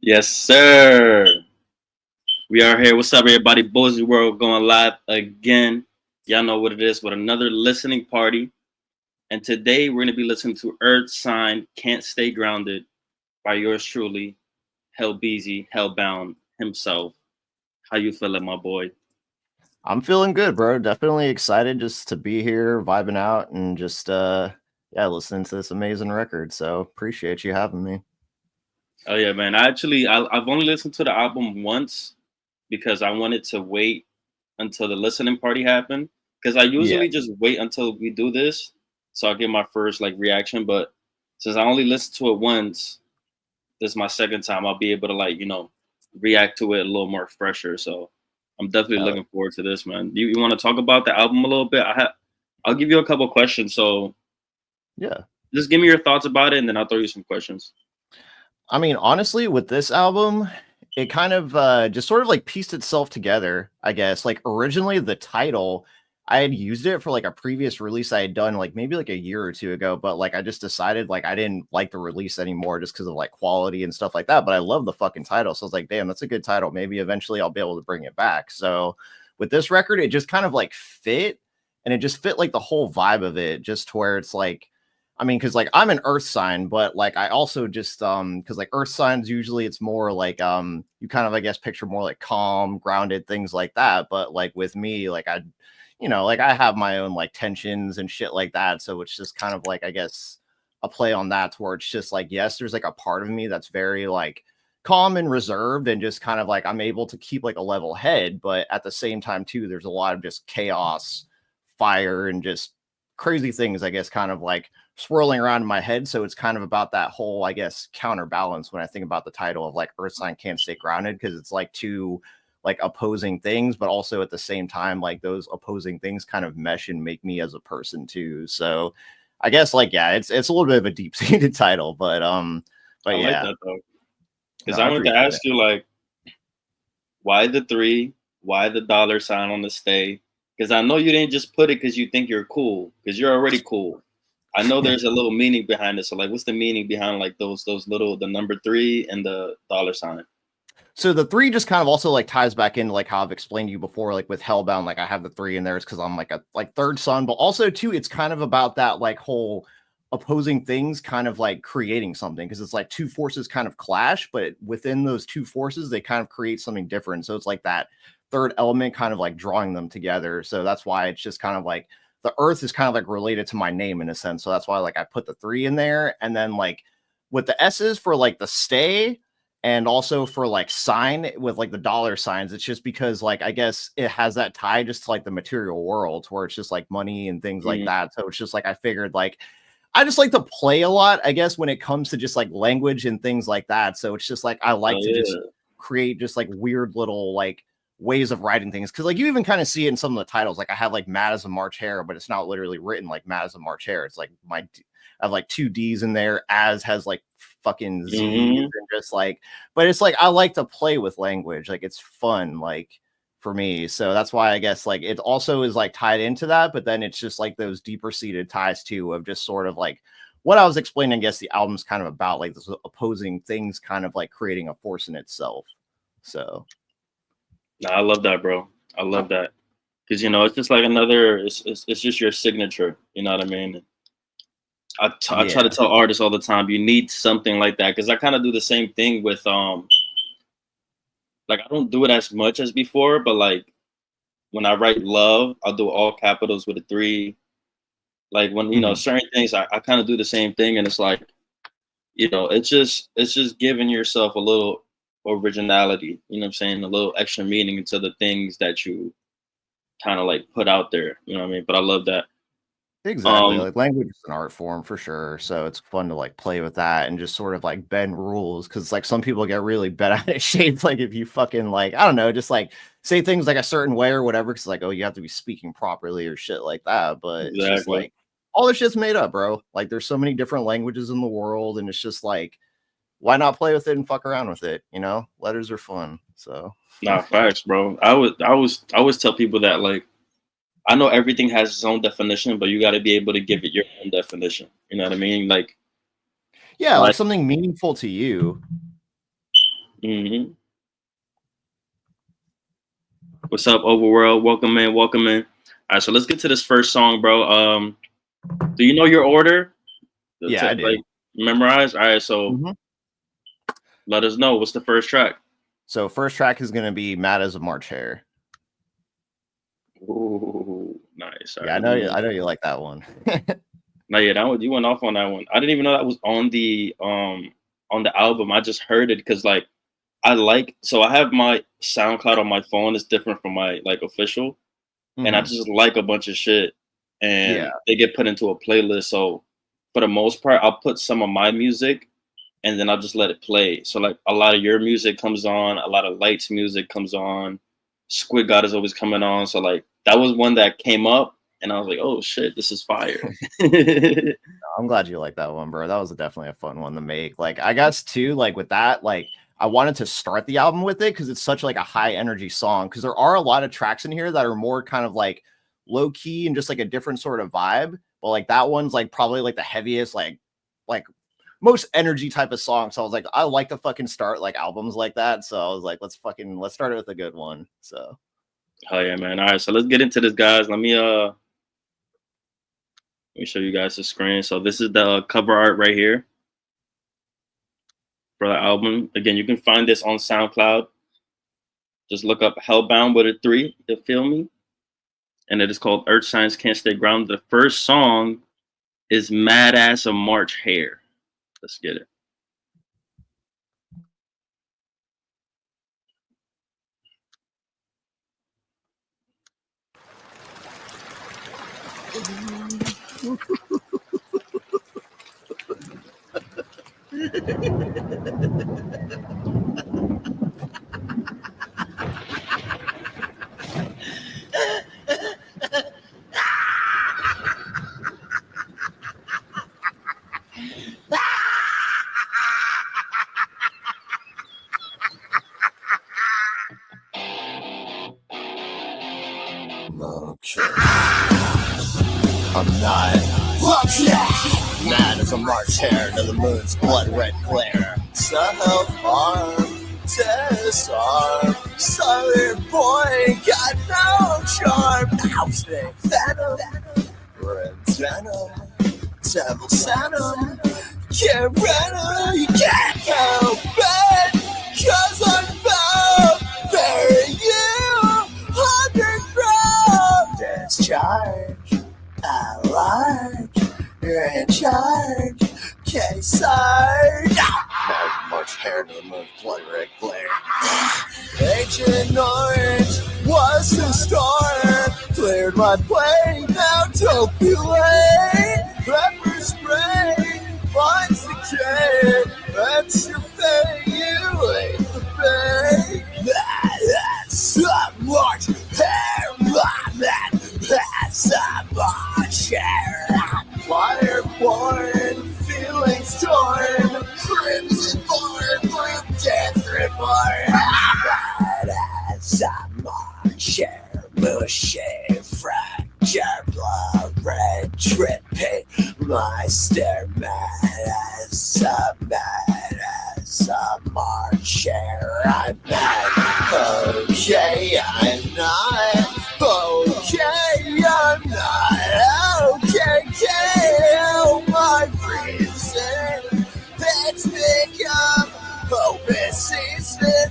Yes, sir. We are here. What's up, everybody? Bozy World going live again. Y'all know what it is with another listening party. And today we're going to be listening to Earth Sign Can't Stay Grounded by yours truly, H3LLBounD himself. How you feeling, my boy? I'm feeling good, bro. Definitely excited just to be here, vibing out, and just listening to this amazing record. So appreciate you having me. Oh yeah, man. I've only listened to the album once because I wanted to wait until the listening party happened. Because I Yeah. usually just wait until we do this, so I'll get my first reaction. But since I only listened to it once, this is my second time. I'll be able to react to it a little more fresher. So I'm definitely Oh, looking forward to this, man. You want to talk about the album a little bit? I'll give you a couple questions. So yeah. just give me your thoughts about it, and then I'll throw you some questions. I mean, honestly, with this album, it kind of just sort of like pieced itself together, I guess. Like originally the title, I had used it for like a previous release I had done like maybe like a year or two ago, but like I just decided like I didn't like the release anymore just because of like quality and stuff like that. But I love the fucking title. So I was like, damn, that's a good title. Maybe eventually I'll be able to bring it back. So with this record, it just kind of like fit and it just fit like the whole vibe of it, just to where it's like I mean, because like I'm an earth sign, but like I also just because like earth signs usually it's more like you kind of I guess picture more like calm, grounded things like that. But like with me, like like I have my own like tensions and shit like that. So it's just kind of like I guess a play on that to where it's just like yes, there's like a part of me that's very like calm and reserved and just kind of like I'm able to keep like a level head, but at the same time too, there's a lot of just chaos, fire, and just crazy things, I guess, kind of like swirling around in my head. So it's kind of about that whole, I guess, counterbalance when I think about the title of like Earth Sign Can't Stay Grounded, because it's like two like opposing things, but also at the same time, like those opposing things kind of mesh and make me as a person too. So I guess like yeah, it's a little bit of a deep seated title, I but like yeah. that though, No, because I I wanted to appreciate it. ask you why the three? Why the dollar sign on the stay? Because I know you didn't just put it because you think you're cool, because you're already cool. I know there's a little meaning behind it. So what's the meaning behind those little the number three and the dollar sign? So the three just kind of also like ties back into like how I've explained to you before, like with Hellbound, like I have the three in there is because I'm like a like third son, but also too, it's kind of about that like whole opposing things kind of like creating something because it's like two forces kind of clash, but within those two forces, they kind of create something different. So it's like that third element kind of like drawing them together. So that's why it's just kind of like the earth is kind of like related to my name in a sense. So that's why like I put the three in there. And then like with the S's for like the stay, and also for like sign with like the dollar signs, it's just because like I guess it has that tie just to like the material world where it's just like money and things like Mm-hmm. that. So it's just like I figured like I just like to play a lot, I guess, when it comes to just like language and things like that. So it's just like I Oh like to just yeah. create just like weird little like ways of writing things because like you even kind of see it in some of the titles. Like I have like Mad as a March Hare, but it's not literally written like Mad as a March Hare. It's like I have like two D's in there, as has like fucking Z's Mm-hmm. and just like, but it's like I like to play with language. Like it's fun, like for me. So that's why I guess like it also is like tied into that, but then it's just like those deeper seated ties too of just sort of like what I was explaining. I guess the album's kind of about like those opposing things kind of like creating a force in itself. So Nah, I love that, bro. I love that because it's just like another. It's just your signature. You know what I mean? I try to yeah. tell artists all the time you need something like that because I kind of do the same thing with I don't do it as much as before, but when I write love, I'll do all capitals with a three. Like when Mhm. certain things, I kind of do the same thing, and it's like it's just giving yourself a little originality. You know what I'm saying? A little extra meaning into the things that you kind of put out there. You know what I mean? But I love that. Exactly. Um, Like language is an art form for sure. So it's fun to like play with that and just sort of like bend rules because like some people get really bent out of shape. Like if you fucking like, I don't know, just like say things like a certain way or whatever. Cause like, oh, you have to be speaking properly or shit like that. But it's just exactly. like all this shit's made up, bro. Like there's so many different languages in the world. And it's just like, why not play with it and fuck around with it? You know, letters are fun. So Nah, facts, bro. I always tell people that I know everything has its own definition, but you got to be able to give it your own definition. You know what I mean? yeah, like Like something meaningful to you. Mm-hmm. What's up, Overworld? Welcome in, welcome in. All right, so let's get to this first song, bro. Do you know your order? Yeah, I do. Like memorize. All right, so Mhm. let us know what's the first track. So first track is gonna be "Mad as a March Hare." Ooh, nice. All Yeah, right, let me. I know you like that one. No, yeah, that one you went off on that one. I didn't even know that was on the album. I just heard it because like I have my SoundCloud on my phone. It's different from my like official, and I Mhm. just like a bunch of shit, Yeah. and they get put into a playlist. So for the most part, I'll put some of my music, and then I'll just let it play. So like a lot of your music comes on, a lot of Lights music comes on, Squid God is always coming on. So like that was one that came up, and I was like, oh shit, this is fire. I'm glad you like that one, bro. That was definitely a fun one to make. Like, I guess too, like with that, like I wanted to start the album with it because it's such like a high energy song. Because there are a lot of tracks in here that are more kind of like low key and just like a different sort of vibe. But like that one's like probably like the heaviest, like most energy type of song. So I was like, I like to fucking start like albums like that. So I was like, let's start it with a good one. So Oh yeah, man. All right, so let's get into this, guys. Let me show you guys the screen. So this is the cover art right here for the album. Again, you can find this on SoundCloud. Just look up Hellbound with a 3. You feel me? And it is called Earth Science Can't Stay Grounded. The first song is Mad Ass of March Hare. Let's get it. okay. I'm not mad as a March hare to the moon's blood red glare. Self-harm, disarm, southern boy got no charm. Now stay venom, red venom, devil venom. Get venom, you can't help it, 'cause I'm about to bury you underground. Discharge, I like, you're in charge, K-Side. March hare to the moon, blood red glare. Agent Orange was the storm, cleared my plane, now don't be late. Pepper spray, finds the kid, that's your fate, you ain't the bait. That's a March hare, man, that's a March hare. Fireborn, feelings torn, crimson born, blue death reborn. That's a March hare, mushy, fracture, blood red, dripping, my stare mad as a March hare. I'm mad, okay, I'm not. Okay, I'm not okay. Kill my reason. It's become open season.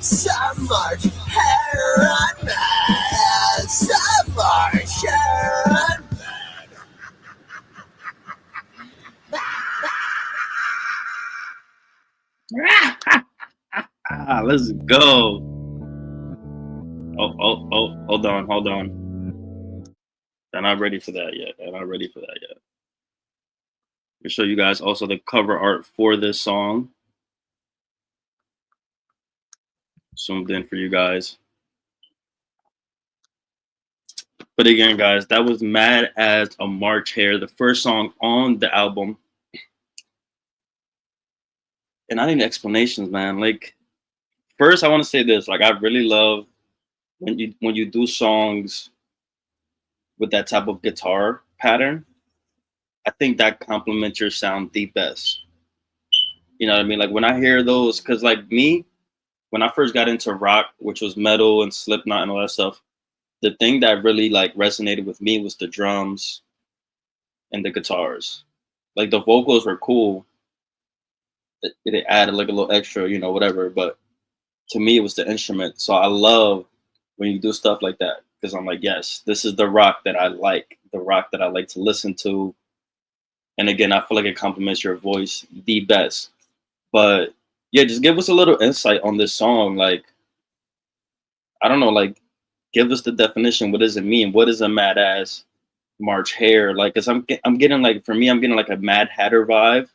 Some March hare on mad. Some March hare on Let's go. Oh, hold on. They're not ready for that yet. We'll show you guys also the cover art for this song. Zoomed in for you guys. But again, guys, that was Mad as a March Hare, the first song on the album. And I need explanations, man. Like, first I want to say this. Like, I really love when you do songs with that type of guitar pattern. I think that complements your sound the best. You know what I mean? Like when I hear those, because like me, when I first got into rock, which was metal and Slipknot and all that stuff, the thing that really like resonated with me was the drums and the guitars. Like the vocals were cool. It added like a little extra, you know, whatever. But to me, it was the instrument. So I love when you do stuff like that because I'm like, yes, this is the rock that I like, the rock that I like to listen to. And again, I feel like it complements your voice the best. But yeah, just give us a little insight on this song. Like, I don't know, like, give us the definition. What does it mean? What is a mad ass March Hare? Like, cause I'm getting like, for me, I'm getting like a Mad Hatter vibe.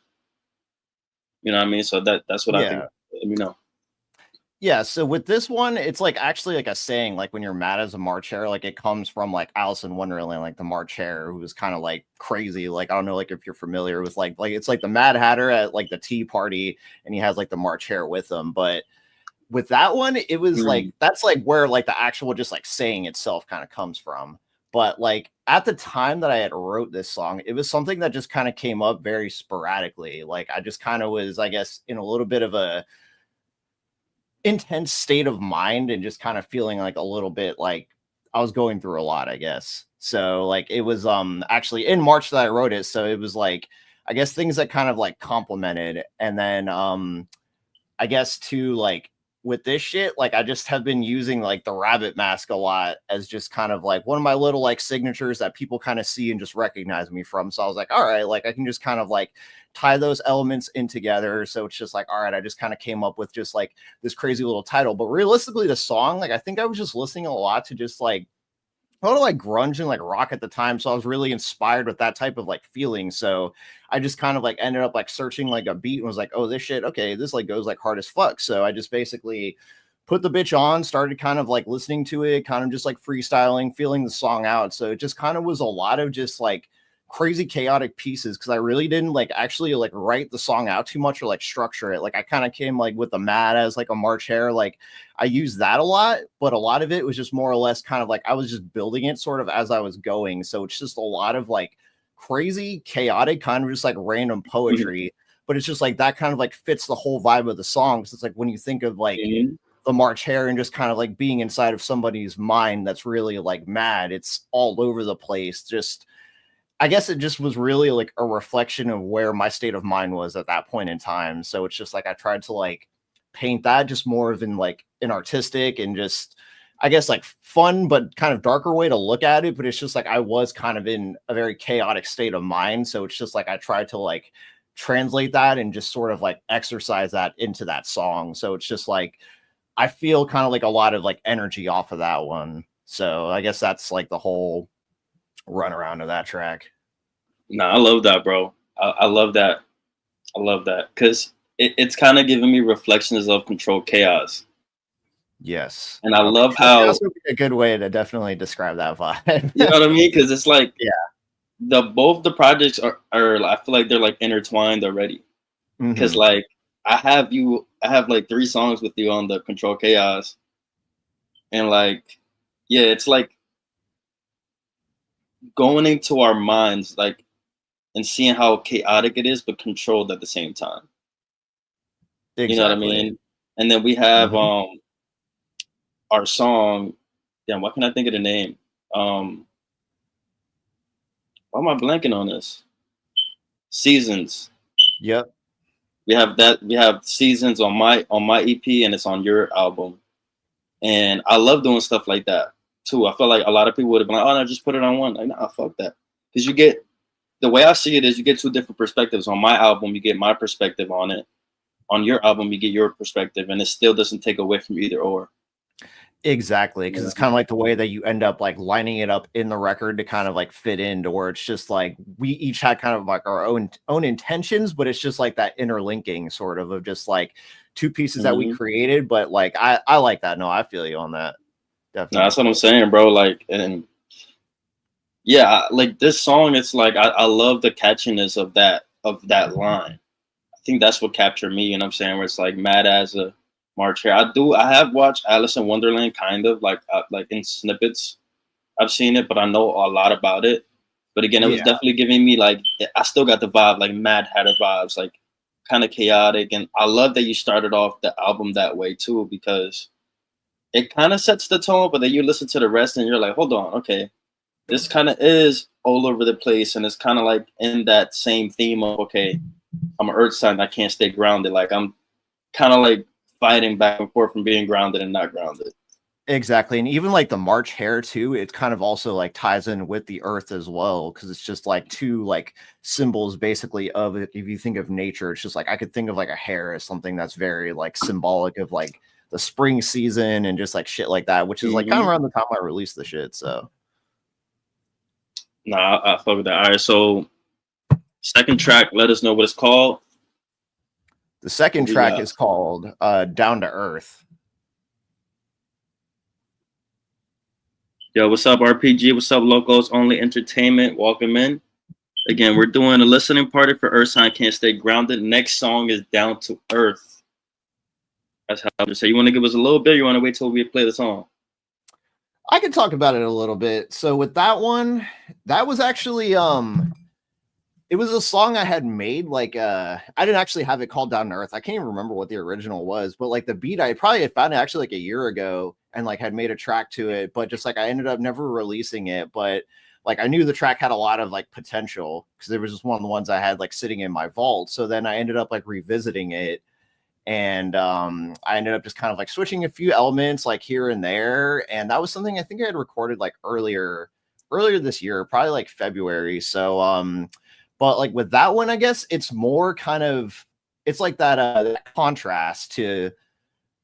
You know what I mean? So that's what I think. Yeah. Let me know. Yeah, so with this one, it's like actually like a saying, like when you're mad as a March Hare, like it comes from like Alice in Wonderland, like the March Hare who was kind of like crazy. Like I don't know, like if you're familiar with like it's like the Mad Hatter at like the tea party, and he has like the March Hare with him. But with that one, it was like that's like where like the actual just like saying itself kind of comes from. But like at the time that I had wrote this song, it was something that just kind of came up very sporadically. Like I just kind of was, I guess, in a little bit of a intense state of mind and just kind of feeling like a little bit like I was going through a lot, I guess. So like it was actually in March that I wrote it. So it was like I guess things that kind of like complemented. And then I guess too, like with this shit, like I just have been using like the rabbit mask a lot as just kind of like one of my little like signatures that people kind of see and just recognize me from. So I was like, all right, like I can just kind of like tie those elements in together. So it's just like, all right, I just kind of came up with just like this crazy little title. But realistically, the song, like I think I was just listening a lot to just like a lot of like grunge and like rock at the time. So I was really inspired with that type of like feeling. So I just kind of like ended up like searching like a beat and was like, oh, this shit, okay, this like goes like hard as fuck. So I just basically put the bitch on, started kind of like listening to it, kind of just like freestyling, feeling the song out. So it just kind of was a lot of just like crazy chaotic pieces because I really didn't like actually like write the song out too much or like structure it. Like I kind of came like with the mad as like a March Hare, like I used that a lot, but a lot of it was just more or less kind of like I was just building it sort of as I was going. So it's just a lot of like crazy, chaotic, kind of just like random poetry. But it's just like that kind of like fits the whole vibe of the song. So it's like when you think of like the March Hare and just kind of like being inside of somebody's mind that's really like mad, it's all over the place. Just I guess it just was really like a reflection of where my state of mind was at that point in time. So it's just like I tried to like paint that just more of in like an artistic and just I guess like fun but kind of darker way to look at it. But it's just like I was kind of in a very chaotic state of mind. So it's just like I tried to like translate that and just sort of like exercise that into that song. So it's just like I feel kind of like a lot of like energy off of that one. So I guess that's like the whole run around of that track. Nah, I love that, bro. I love that. I love that because it's kind of giving me reflections of controlled chaos. Yes. And I love Control how, chaos would be a good way to definitely describe that vibe. you know what I mean? Because it's like, Yeah. both the projects are I feel like they're like intertwined already. Because like I have like 3 songs with you on the Control Chaos. And like, yeah, it's like going into our minds, like, and seeing how chaotic it is, but controlled at the same time. Exactly. You know what I mean? And then we have our song. Damn, why can't I think of the name? Why am I blanking on this? Seasons. Yep. We have that. We have Seasons on my EP, and it's on your album. And I love doing stuff like that too. I feel like a lot of people would have been like, "Oh, no, just put it on one." Like, nah, fuck that. Because you get the way I see it is you get 2 different perspectives. On my album, you get my perspective on it. On your album, you get your perspective, and it still doesn't take away from either or. Exactly. Because it's kind of like the way that you end up like lining it up in the record to kind of like fit into where it's just like we each had kind of like our own intentions, but it's just like that interlinking sort of just like 2 pieces that we created. But like I like that. No, I feel you on that. Definitely. No, that's what I'm saying, bro. Like, and yeah, like this song, it's like I love the catchiness of that line. I think that's what captured me, you know what I'm saying? Where it's like mad as a March Hare. I have watched Alice in Wonderland kind of like in snippets. I've seen it, but I know a lot about it. But again, it was definitely giving me like I still got the vibe, like Mad Hatter vibes, like kind of chaotic. And I love that you started off the album that way too, because it kind of sets the tone, but then you listen to the rest and you're like, hold on, okay, this kind of is all over the place, and it's kind of like in that same theme of, okay, I'm an earth sign, I can't stay grounded. Like I'm kind of like fighting back and forth from being grounded and not grounded. Exactly. And even like the March hare too, it kind of also like ties in with the earth as well, because it's just like two like symbols basically of it. If you think of nature, it's just like I could think of like a hare as something that's very like symbolic of like the spring season and just like shit like that, which is like kind of around the time I released the shit. So nah, I fuck with that. All right, so second track, let us know what it's called. The second track is called Down to Earth. Yo, what's up, RPG? What's up, Locals Only Entertainment? Welcome in. Again, we're doing a listening party for Earth Sign Can't Stay Grounded. Next song is Down to Earth. That's how to say. You want to give us a little bit? Or you want to wait till we play the song? I can talk about it a little bit. So with that one, that was actually it was a song I had made. Like I didn't actually have it called Down to Earth. I can't even remember what the original was, but like the beat I probably had found it actually like a year ago and like had made a track to it, but just like I ended up never releasing it. But like I knew the track had a lot of like potential because it was just one of the ones I had like sitting in my vault. So then I ended up like revisiting it. And I ended up just kind of like switching a few elements like here and there. And that was something I think I had recorded like earlier this year, probably like February. So but like with that one, I guess it's more kind of, it's like that contrast to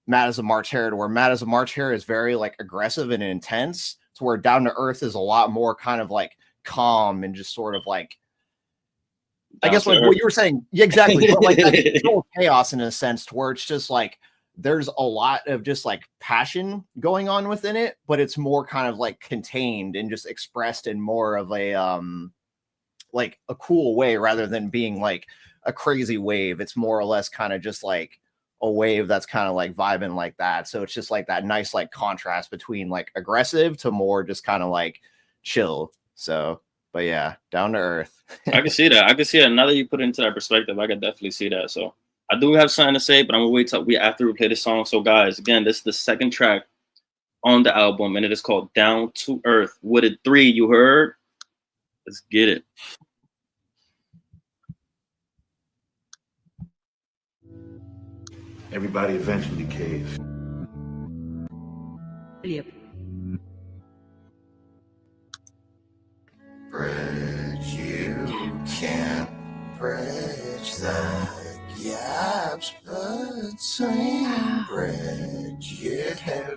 Mad as a March Hare, to where Mad as a March Hare is very like aggressive and intense, to where Down to Earth is a lot more kind of like calm and just sort of like, I guess like what you were saying. Yeah, exactly. But like that chaos in a sense, to where it's just like there's a lot of just like passion going on within it, but it's more kind of like contained and just expressed in more of a like a cool way rather than being like a crazy wave. It's more or less kind of just like a wave that's kind of like vibing like that. So it's just like that nice like contrast between like aggressive to more just kind of like chill. So but yeah, Down to Earth. I can see that. I can see that. Now that you put it into that perspective, I can definitely see that. So I do have something to say, but I'm gonna wait till after we play the song. So guys, again, this is the second track on the album, and it is called Down to Earth. Wooded 3, you heard? Let's get it. Everybody eventually caves. Yep. Bridge, you can't bridge the gaps between. Bridge, you can't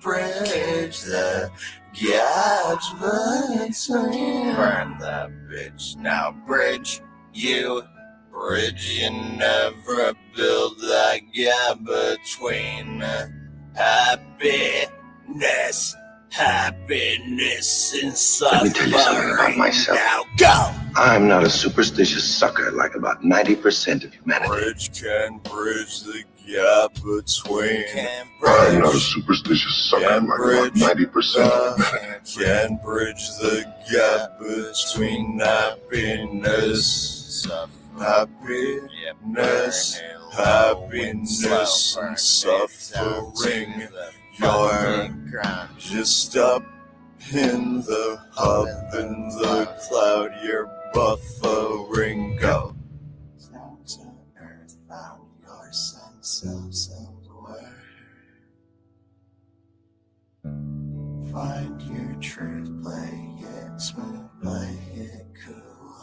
bridge the gaps between. Burn that bitch now, bridge, you. Bridge, you never build that gap between. Happiness and suffering. Let me tell you something about myself. Now go! I'm not a superstitious sucker like about 90% of humanity. Bridge can bridge the gap between. I'm not a superstitious sucker like about 90% of humanity. Can bridge the gap between happiness. Happiness and suffering. You're just up in the hub in the cloud. You're buffering. Go. Down to earth, found your sense of self-worth. Find your truth, play it smooth, play it cool.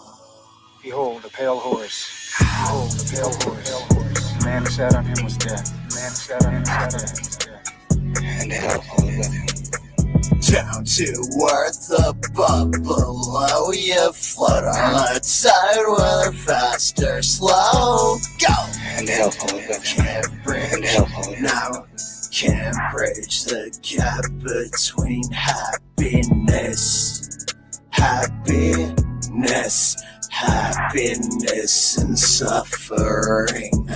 Behold, a pale horse. Behold, a pale horse. The man who sat on him was death. The man who sat on him was death. And hell followed with him. Down to earth, above, below. You float on the tide, whether fast or slow. Go! And hell followed with him. Can't bridge, And hell followed with him. now can't bridge the gap between happiness and suffering.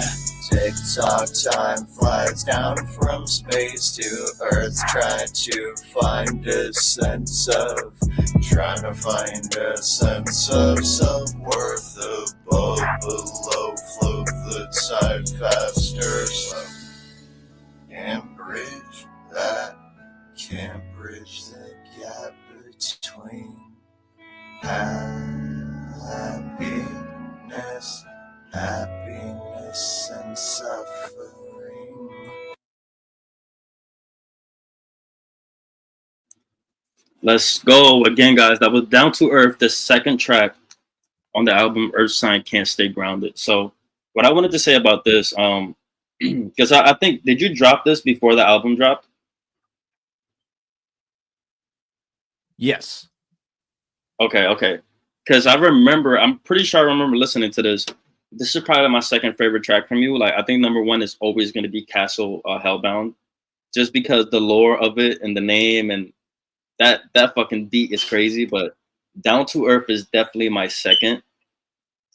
Tick-tock, time flies down from space to Earth, trying to find a sense of self-worth above, below, float. bullet side faster. Slow. Can't bridge that. Can't bridge the gap between happiness, happiness and suffering. Let's go again, guys. That was Down to Earth, the second track on the album Earth Sign Can't Stay Grounded. So what I wanted to say about this, because I think, did you drop this before the album dropped? Yes. Okay. Because I'm pretty sure I remember listening to this. This is probably my second favorite track from you. Like, I think number one is always going to be Castle Hellbound, just because the lore of it and the name and that fucking beat is crazy. But Down to Earth is definitely my second.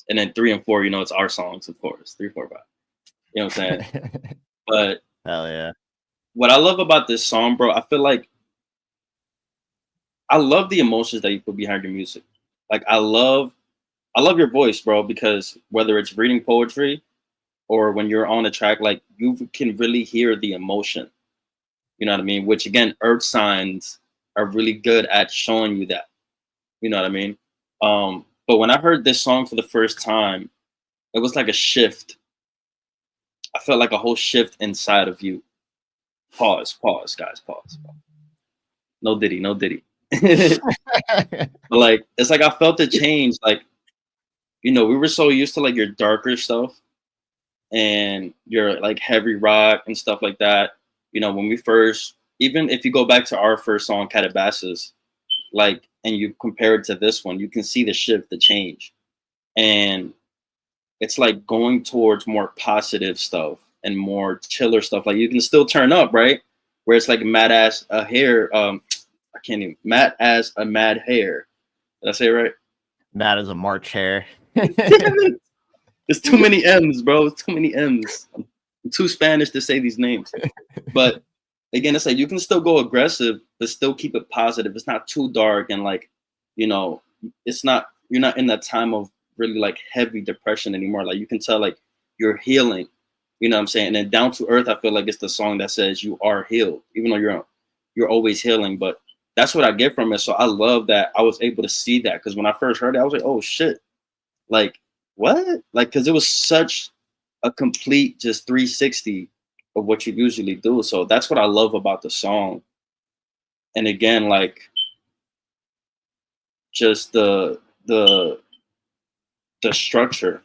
And then 3 and 4, it's our songs, of course. 3, 4, 5. You know what I'm saying? But hell yeah. What I love about this song, bro, I feel like I love the emotions that you put behind your music. Like I love your voice, bro, because whether it's reading poetry or when you're on a track, like you can really hear the emotion. You know what I mean? Which again, earth signs are really good at showing you that. You know what I mean? But when I heard this song for the first time, it was like a shift. I felt like a whole shift inside of you. Pause, guys, pause. No Diddy. But like, it's like I felt the change. Like, we were so used to like your darker stuff and your like heavy rock and stuff like that. When we first, even if you go back to our first song, Calabasas, like, and you compare it to this one, you can see the shift, the change. And it's like going towards more positive stuff and more chiller stuff. Like you can still turn up, right? Where it's like mad as a hair. Mad as a mad hair. Did I say it right? Mad as a March hair. There's too many M's, bro. It's too many M's. I'm too Spanish to say these names. But again, it's like you can still go aggressive, but still keep it positive. It's not too dark and like, it's not, you're not in that time of really like heavy depression anymore. Like you can tell like you're healing. You know what I'm saying? And then Down to Earth, I feel like it's the song that says you are healed, even though you're always healing. But that's what I get from it. So I love that I was able to see that, because when I first heard it, I was like, oh shit, like what? Like, because it was such a complete just 360 of what you usually do. So that's what I love about the song. And again, like just the structure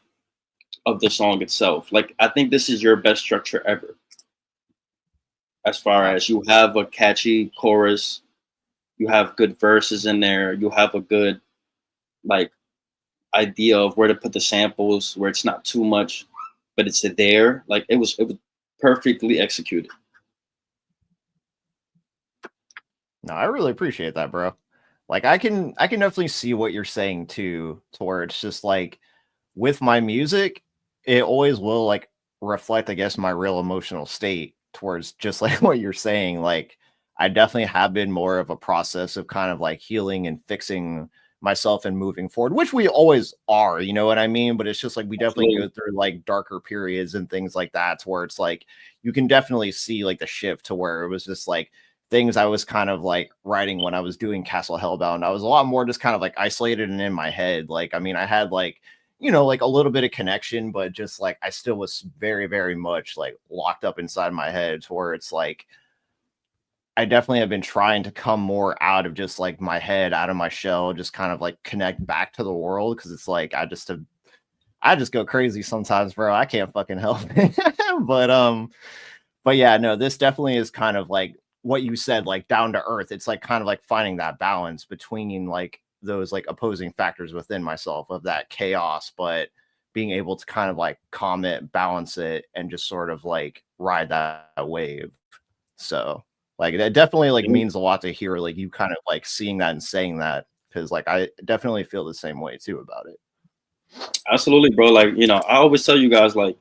of the song itself. Like I think this is your best structure ever. As far as you have a catchy chorus, you have good verses in there, you have a good like idea of where to put the samples, where it's not too much, but it's there. Like it was perfectly executed. No, I really appreciate that, bro. Like I can definitely see what you're saying too, to where it's just like with my music, it always will like reflect, I guess, my real emotional state towards just like what you're saying. Like I definitely have been more of a process of kind of like healing and fixing myself and moving forward, which we always are, you know what I mean? But it's just like we definitely go through like darker periods and things like that, to where it's like you can definitely see like the shift to where it was just like things I was kind of like writing when I was doing Castle Hellbound. I was a lot more just kind of like isolated and in my head. Like, I mean, I had like, like a little bit of connection, but just like I still was very, very much like locked up inside my head, to where it's like I definitely have been trying to come more out of just like my head, out of my shell, just kind of like connect back to the world. Cause it's like I just go crazy sometimes, bro. I can't fucking help it. But yeah, no, this definitely is kind of like what you said, like down to earth. It's like kind of like finding that balance between like those like opposing factors within myself of that chaos, but being able to kind of like calm it, balance it, and just sort of like ride that wave. So like that definitely like means a lot to hear like you kind of like seeing that and saying that, because like I definitely feel the same way too about it. Absolutely, bro. Like, I always tell you guys, like,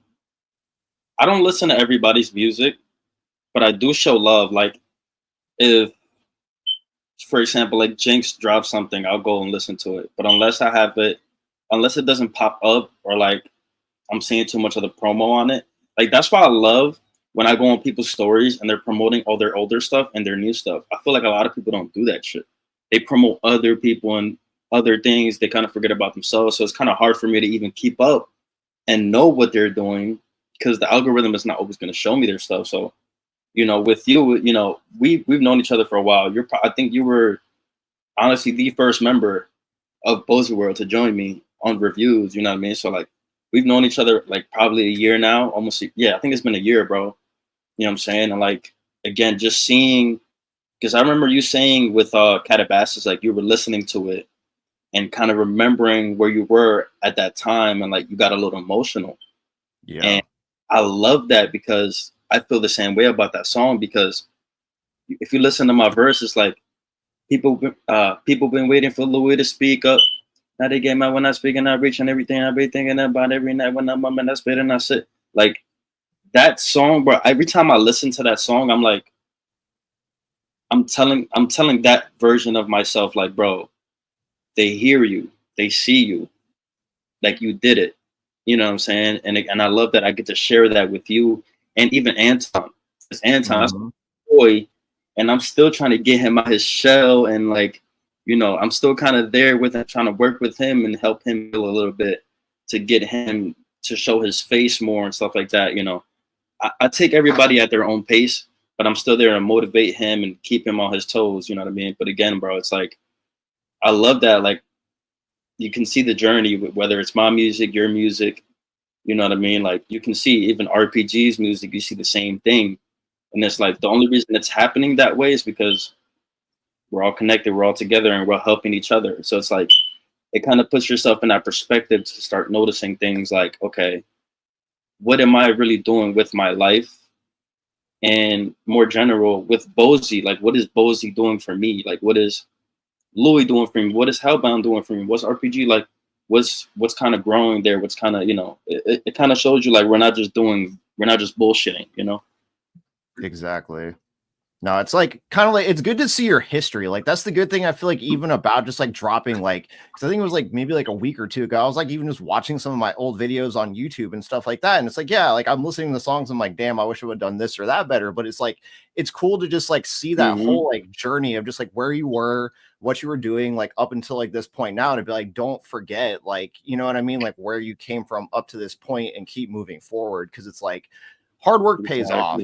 I don't listen to everybody's music, but I do show love. Like, if, for example, like Jinx drops something, I'll go and listen to it. But unless it doesn't pop up, or like I'm seeing too much of the promo on it. Like that's why I love when I go on people's stories and they're promoting all their older stuff and their new stuff. I feel like a lot of people don't do that shit. They promote other people and other things. They kind of forget about themselves. So it's kind of hard for me to even keep up and know what they're doing because the algorithm is not always going to show me their stuff. So, you know, with you, you know, we've known each other for a while. I think you were honestly the first member of Bozy World to join me on reviews. You know what I mean? So like, we've known each other like probably a year now, almost. Yeah, I think it's been a year, bro. You know what I'm saying? And like, again, just seeing, because I remember you saying with Calabasas, like you were listening to it and kind of remembering where you were at that time, and like you got a little emotional. Yeah. And I love that because I feel the same way about that song, because if you listen to my verse, it's like people been waiting for Louis to speak up. Now they get mad when I speak and I reach and everything. I be thinking about every night when I'm and I spit and I sit. Like that song, bro. Every time I listen to that song, I'm like, I'm telling that version of myself, like, bro, they hear you, they see you, like you did it. You know what I'm saying? And I love that I get to share that with you and even Anton. Because Anton's boy, and I'm still trying to get him out his shell, and like, you know, I'm still kind of there with him, trying to work with him and help him heal a little bit to get him to show his face more and stuff like that. You know, I take everybody at their own pace, but I'm still there to motivate him and keep him on his toes. You know what I mean? But again, bro, it's like, I love that. Like, you can see the journey, whether it's my music, your music, you know what I mean? Like, you can see even RPG's music, you see the same thing. And it's like, the only reason it's happening that way is because we're all connected, we're all together, and we're helping each other. So it's like, it kind of puts yourself in that perspective to start noticing things like, okay, what am I really doing with my life? And more general with Bozy, like, what is Bozy doing for me? Like, what is Louis doing for me? What is Hellbound doing for me? What's RPG like? What's kind of growing there? What's kind of, you know, it kind of shows you like we're not just bullshitting, you know? Exactly. No, it's like kind of like it's good to see your history. Like that's the good thing. I feel like even about just like dropping, like, because I think it was like maybe like a week or two ago, I was like even just watching some of my old videos on YouTube and stuff like that. And it's like, yeah, like I'm listening to the songs. I'm like, damn, I wish I would have done this or that better. But it's like it's cool to just like see that whole like journey of just like where you were, what you were doing, like up until like this point now, to be like, don't forget, like, you know what I mean? Like where you came from up to this point and keep moving forward. Cause it's like hard work pays off.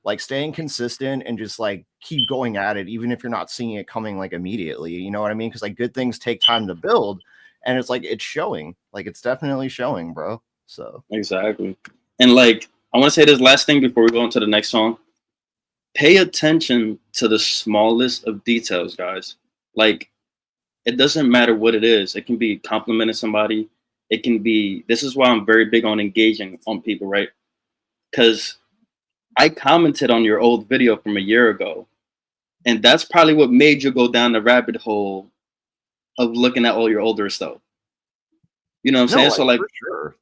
Like staying consistent and just like keep going at it, even if you're not seeing it coming like immediately, you know what I mean? Because like good things take time to build, and it's like it's showing, like it's definitely showing, bro. So exactly. And like, I want to say this last thing before we go into the next song. Pay attention to the smallest of details, guys. Like, it doesn't matter what it is. It can be complimenting somebody. It can be, this is why I'm very big on engaging on people, right? Because I commented on your old video from a year ago, and that's probably what made you go down the rabbit hole of looking at all your older stuff. You know what I'm saying? So like, for sure.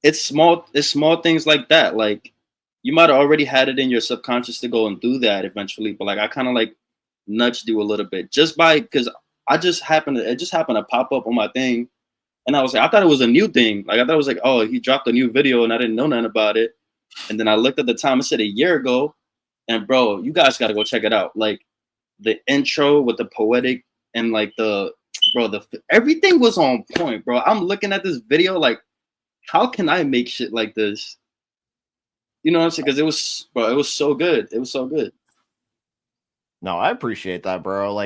It's small things like that. Like, you might have already had it in your subconscious to go and do that eventually, but like I kind of like nudged you a little bit just by, because it just happened to pop up on my thing, and I was like, I thought it was a new thing. Like I thought it was like, oh, he dropped a new video and I didn't know nothing about it. And then I looked at the time, it said a year ago. And bro, you guys got to go check it out. Like the intro with the poetic and like everything was on point, bro. I'm looking at this video like, how can I make shit like this? You know what I'm saying? Because it was so good. It was so good. No, I appreciate that, bro.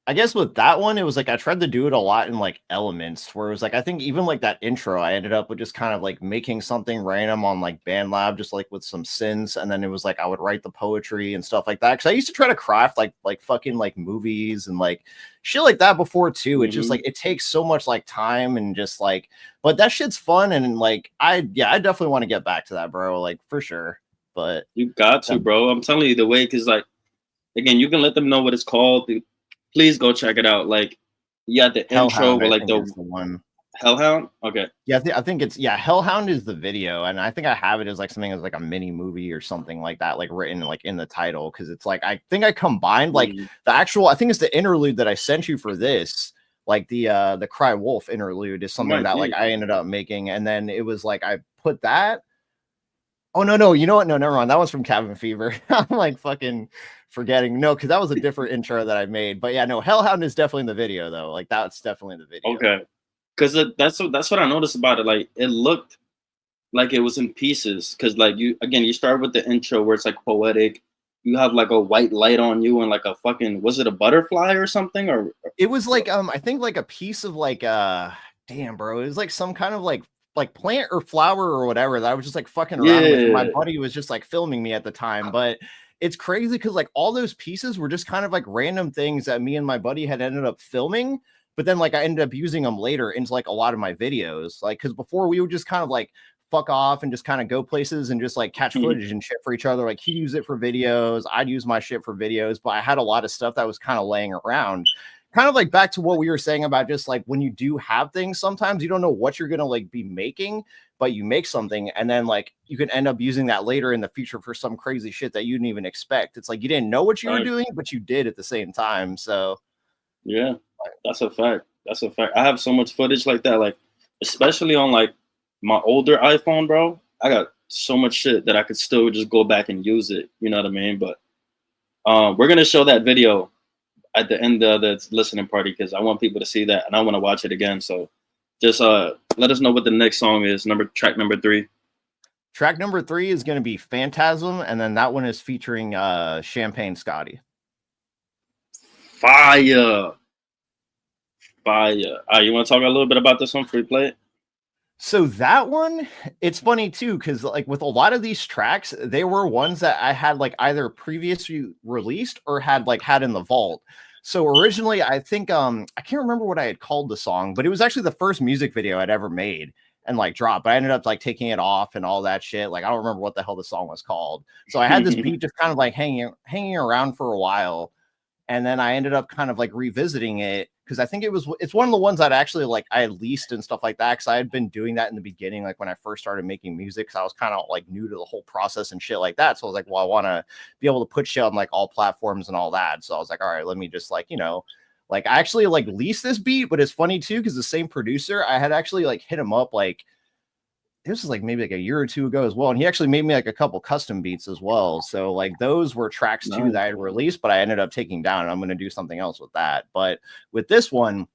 I guess with that one, it was like I tried to do it a lot in like elements, where it was like I think even like that intro, I ended up with just kind of like making something random on like BandLab, just like with some synths, and then it was like I would write the poetry and stuff like that. Because I used to try to craft like fucking like movies and like shit like that before too. It's just like it takes so much like time and just like, but that shit's fun, and like I definitely want to get back to that, bro. Like for sure. But you got to, bro. I'm telling you the way, because like again, you can let them know what it's called. Please go check it out. Like, yeah, the intro with like the one. Hellhound. Okay. Yeah, I think it's Hellhound is the video, and I think I have it as like something as like a mini movie or something like that, like written like in the title, because it's like I think I combined like the actual. I think it's the interlude that I sent you for this. like the Cry Wolf interlude is something Might that like be. I ended up making, and then it was like I put that. Oh no, you know what? No, never mind. That was from Cabin Fever. I'm like fucking forgetting. No, because that was a different intro that I made. But yeah, no, Hellhound is definitely in the video though. Like that's definitely in the video. Okay, because that's what I noticed about it. Like it looked like it was in pieces. Because like you start with the intro where it's like poetic. You have like a white light on you and like a fucking, was it a butterfly or something? Or It was like I think like a piece of like damn bro, it was like some kind of like plant or flower or whatever that I was just like fucking around with. And my yeah, buddy was just like filming me at the time. But it's crazy because like all those pieces were just kind of like random things that me and my buddy had ended up filming. But then like I ended up using them later into like a lot of my videos. Like because before we would just kind of like fuck off and just kind of go places and just like catch footage and shit for each other. Like he'd use it for videos, I'd use my shit for videos, but I had a lot of stuff that was kind of laying around. Kind of like back to what we were saying about just like when you do have things, sometimes you don't know what you're gonna like be making, but you make something and then like you can end up using that later in the future for some crazy shit that you didn't even expect. It's like you didn't know what you were doing, but you did at the same time. So yeah, that's a fact. That's a fact. I have so much footage like that, like especially on like my older iPhone, bro. I got so much shit that I could still just go back and use it. You know what I mean? But we're gonna show that video at the end of the listening party because I want people to see that and I want to watch it again. So just let us know what the next song is. Track number 3. Track number 3 is going to be Phantasm, and then that one is featuring Champagne Scotty. Fire. All right, you want to talk a little bit about this one? Free play it. So that one, it's funny too, because like with a lot of these tracks, they were ones that I had like either previously released or had in the vault. So originally, I think I can't remember what I had called the song, but it was actually the first music video I'd ever made and like dropped. But I ended up like taking it off and all that shit. Like I don't remember what the hell the song was called. So I had this beat just kind of like hanging around for a while. And then I ended up kind of like revisiting it because I think it's one of the ones that actually like I had leased and stuff like that because I had been doing that in the beginning, like when I first started making music. So I was kind of like new to the whole process and shit like that. So I was like, well, I want to be able to put shit on like all platforms and all that. So I was like, all right, let me just like, like I actually like leased this beat, but it's funny too because the same producer, I had actually like hit him up like this was like maybe like a year or two ago as well. And he actually made me like a couple custom beats as well. So like those were tracks too that I had released, but I ended up taking down and I'm going to do something else with that. But with this one,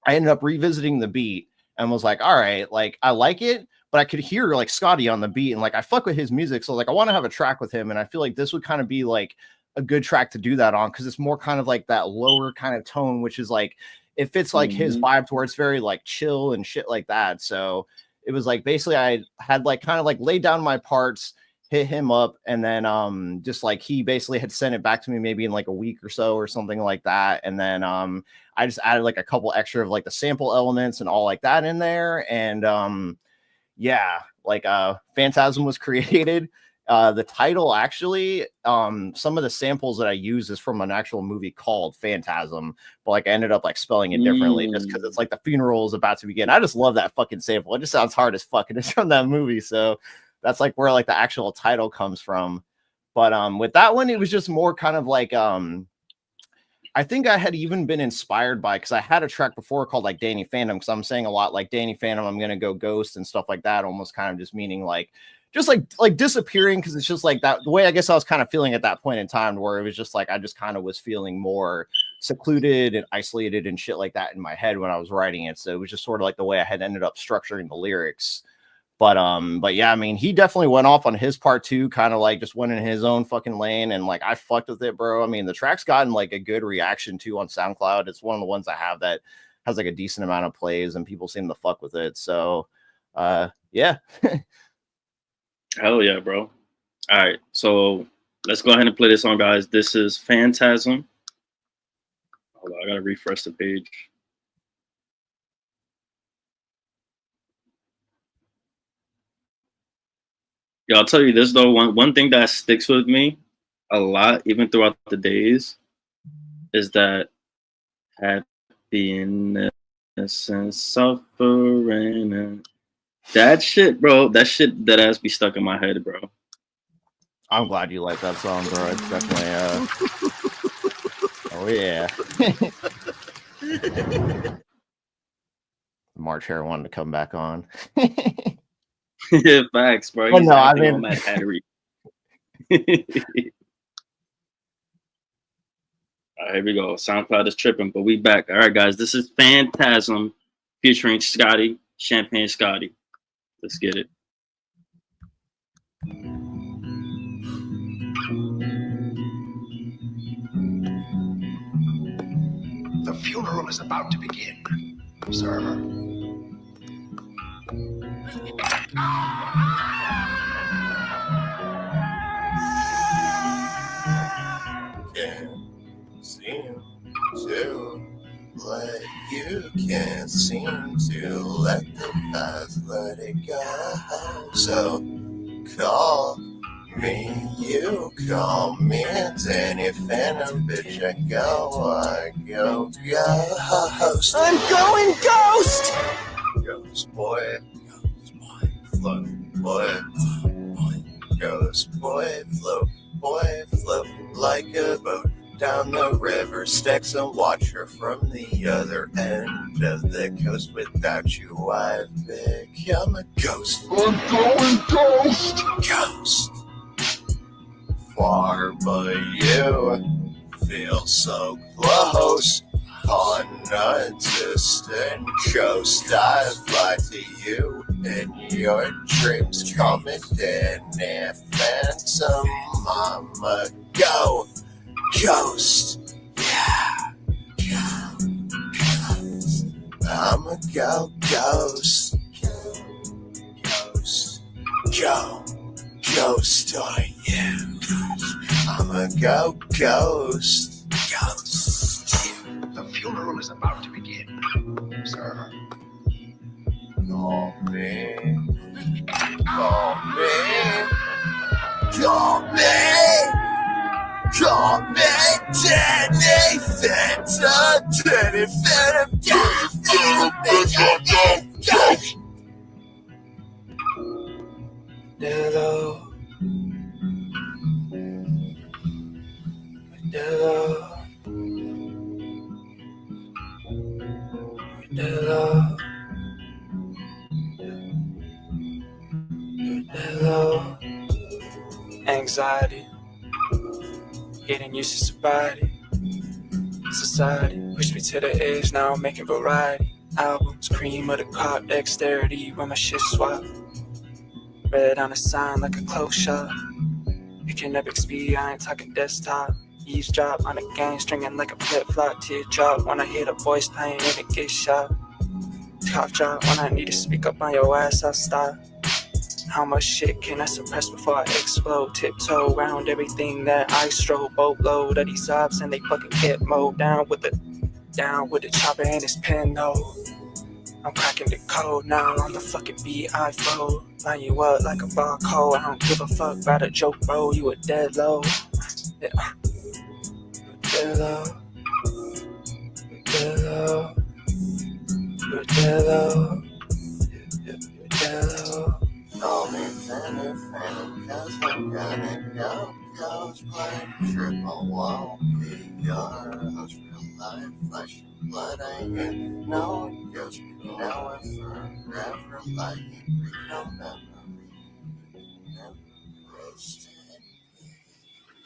I ended up revisiting the beat and was like, all right, like I like it, but I could hear like Scotty on the beat and like I fuck with his music. So like I want to have a track with him. And I feel like this would kind of be like a good track to do that on because it's more kind of like that lower kind of tone, which is like it fits like his vibe to where it's very like chill and shit like that. So it was like basically I had like kind of like laid down my parts, hit him up, and then just like he basically had sent it back to me maybe in like a week or so or something like that. And then I just added like a couple extra of like the sample elements and all like that in there. And yeah, like Phantasm was created. The title actually, some of the samples that I use is from an actual movie called Phantasm, but like I ended up like spelling it differently just because it's like the funeral is about to begin. I just love that fucking sample. It just sounds hard as fuck, and it's from that movie. So that's like where like the actual title comes from. But with that one, it was just more kind of like I think I had even been inspired by because I had a track before called like Danny Phantom because I'm saying a lot like Danny Phantom, I'm gonna go ghost and stuff like that, almost kind of just meaning like just like disappearing because it's just like that the way I guess I was kind of feeling at that point in time where it was just like I just kind of was feeling more secluded and isolated and shit like that in my head when I was writing it. So it was just sort of like the way I had ended up structuring the lyrics. But yeah, I mean, he definitely went off on his part too, kind of like just went in his own fucking lane and like I fucked with it, bro. I mean, the track's gotten like a good reaction too on SoundCloud. It's one of the ones I have that has like a decent amount of plays and people seem to fuck with it. So yeah. Hell yeah, bro. All right, so let's go ahead and play this song, guys. This is Phantasm. Hold on, I gotta refresh the page. Yeah, I'll tell you this though. One thing that sticks with me a lot, even throughout the days, is that happiness and suffering and that shit, bro. That shit that ass be stuck in my head, bro. I'm glad you like that song, bro. It's definitely oh yeah. March Hare wanted to come back on. Facts, bro. Well, He's no, I acting mean- on that hattery. All right, here we go. SoundCloud is tripping, but we back. All right, guys. This is Phantasm featuring Scotty, Champagne Scotty. Let's get it. The funeral is about to begin, sir. Can't seem to let you can't seem to let the past let it go. So call me, you call me, and any phantom bitch I go. I'm going ghost! Ghost boy, float boy, ghost boy, float like a boat down the river Styx and watch her from the other end of the coast. Without you, I've become a ghost. I'm going ghost! Ghost. Far, but you feel so close. On a distant coast, I fly to you in your dreams. Coming in a phantom, mama, go. Ghost, yeah, ghost. I'ma go ghost, ghost on you. I'ma go ghost. The funeral is about to begin, sir. Call me, call me, Danny Phantom, Danny Phantom. Hello. Anxiety, getting used to sobriety. Society pushed me to the edge, now I'm making variety. Albums, cream of the crop, dexterity, when my shit swap. Red on a sign like a close shot. Picking up XP, I ain't talking desktop. Eavesdrop on a game, stringing like a flip-flop. Teardrop when I hear the voice pain and it gets shot. Cough drop when I need to speak up on your ass, I stop. How much shit can I suppress before I explode? Tiptoe around everything that I stroll. Boatload of these ops and they fucking get mowed down with the chopper and his pen, no. I'm cracking the code now on the fucking beat I fold. Line you up like a barcode. I don't give a fuck about a joke, bro. You a dead low. Yeah. Dead low. Dead low. You're dead low. You're dead low. Call me Phantom, cause I'm gonna go ghost. Play triple won't be your host. Real life, flesh and blood, I ain't no ghost. Now I'm forever like no memory. Never roasted.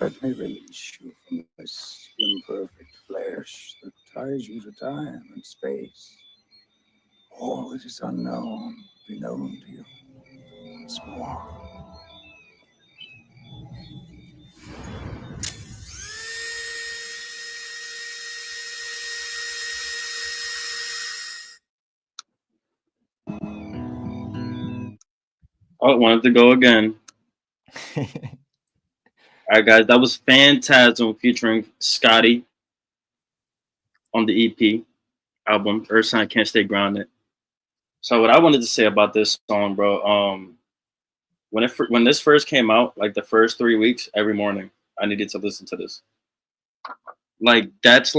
Let me release you from this imperfect flesh that ties you to time and space. All that is unknown will be known to you once more. Oh, wanted to go again. All right, guys, that was Phantasm featuring Scotty on the EP album, Earth Sign Can't Stay Grounded. So what I wanted to say about this song, bro, when this first came out, like the first 3 weeks, every morning, I needed to listen to this. Like that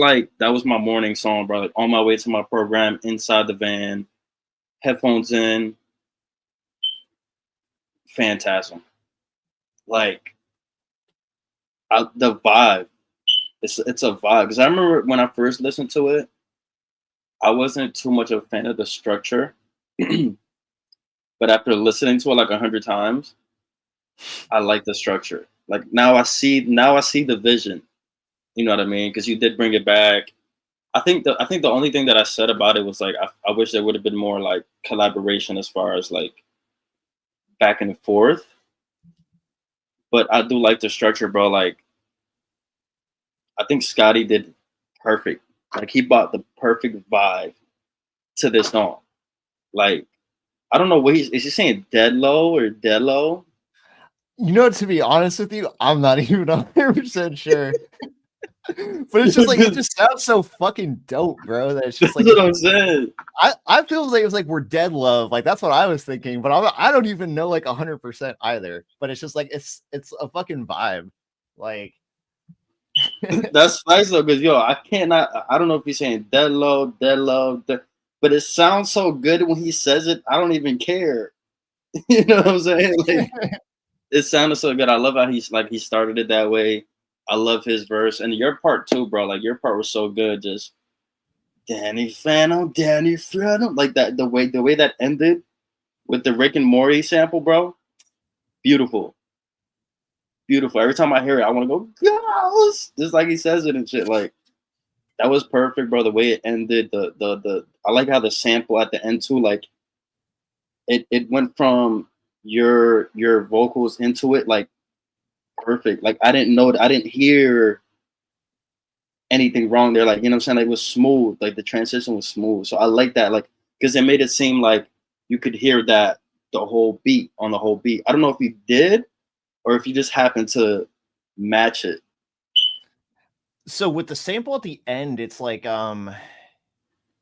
was my morning song, bro. Like on my way to my program, inside the van, headphones in, Phantasm. Like the vibe, it's a vibe. Because I remember when I first listened to it, I wasn't too much of a fan of the structure, but after listening to it like 100 times, I like the structure. Like now I see the vision. You know what I mean? Because you did bring it back. I think the only thing that I said about it was like I wish there would have been more like collaboration as far as like back and forth. But I do like the structure, bro. Like I think Scotty did perfect. Like he brought the perfect vibe to this song. Like I don't know what is he saying dead low or dead low? You know, to be honest with you, I'm not even 100% sure. But it's just like it just sounds so fucking dope, bro. That it's just That's like what I'm saying. I feel like it was like we're dead love. Like that's what I was thinking, but I don't even know like 100% either. But it's just like it's a fucking vibe. Like That's nice though, because yo, I don't know if he's saying dead low, but it sounds so good when he says it. I don't even care. You know what I'm saying? Like it sounded so good. I love how he started it that way. I love his verse and your part too, bro. Like your part was so good. Just Danny Phantom, like that. The way that ended with the Rick and Morty sample, bro. Beautiful, beautiful. Every time I hear it, I want to go Ghost, just like he says it and shit. Like that was perfect, bro. The way it ended, the I like how the sample at the end too. Like it went from your vocals into it, like perfect. Like I didn't hear anything wrong there. Like, you know what I'm saying? Like, it was smooth. Like the transition was smooth. So I like that. Like, because it made it seem like you could hear that the whole beat on the whole beat. I don't know if you did or if you just happened to match it. so with the sample at the end, it's like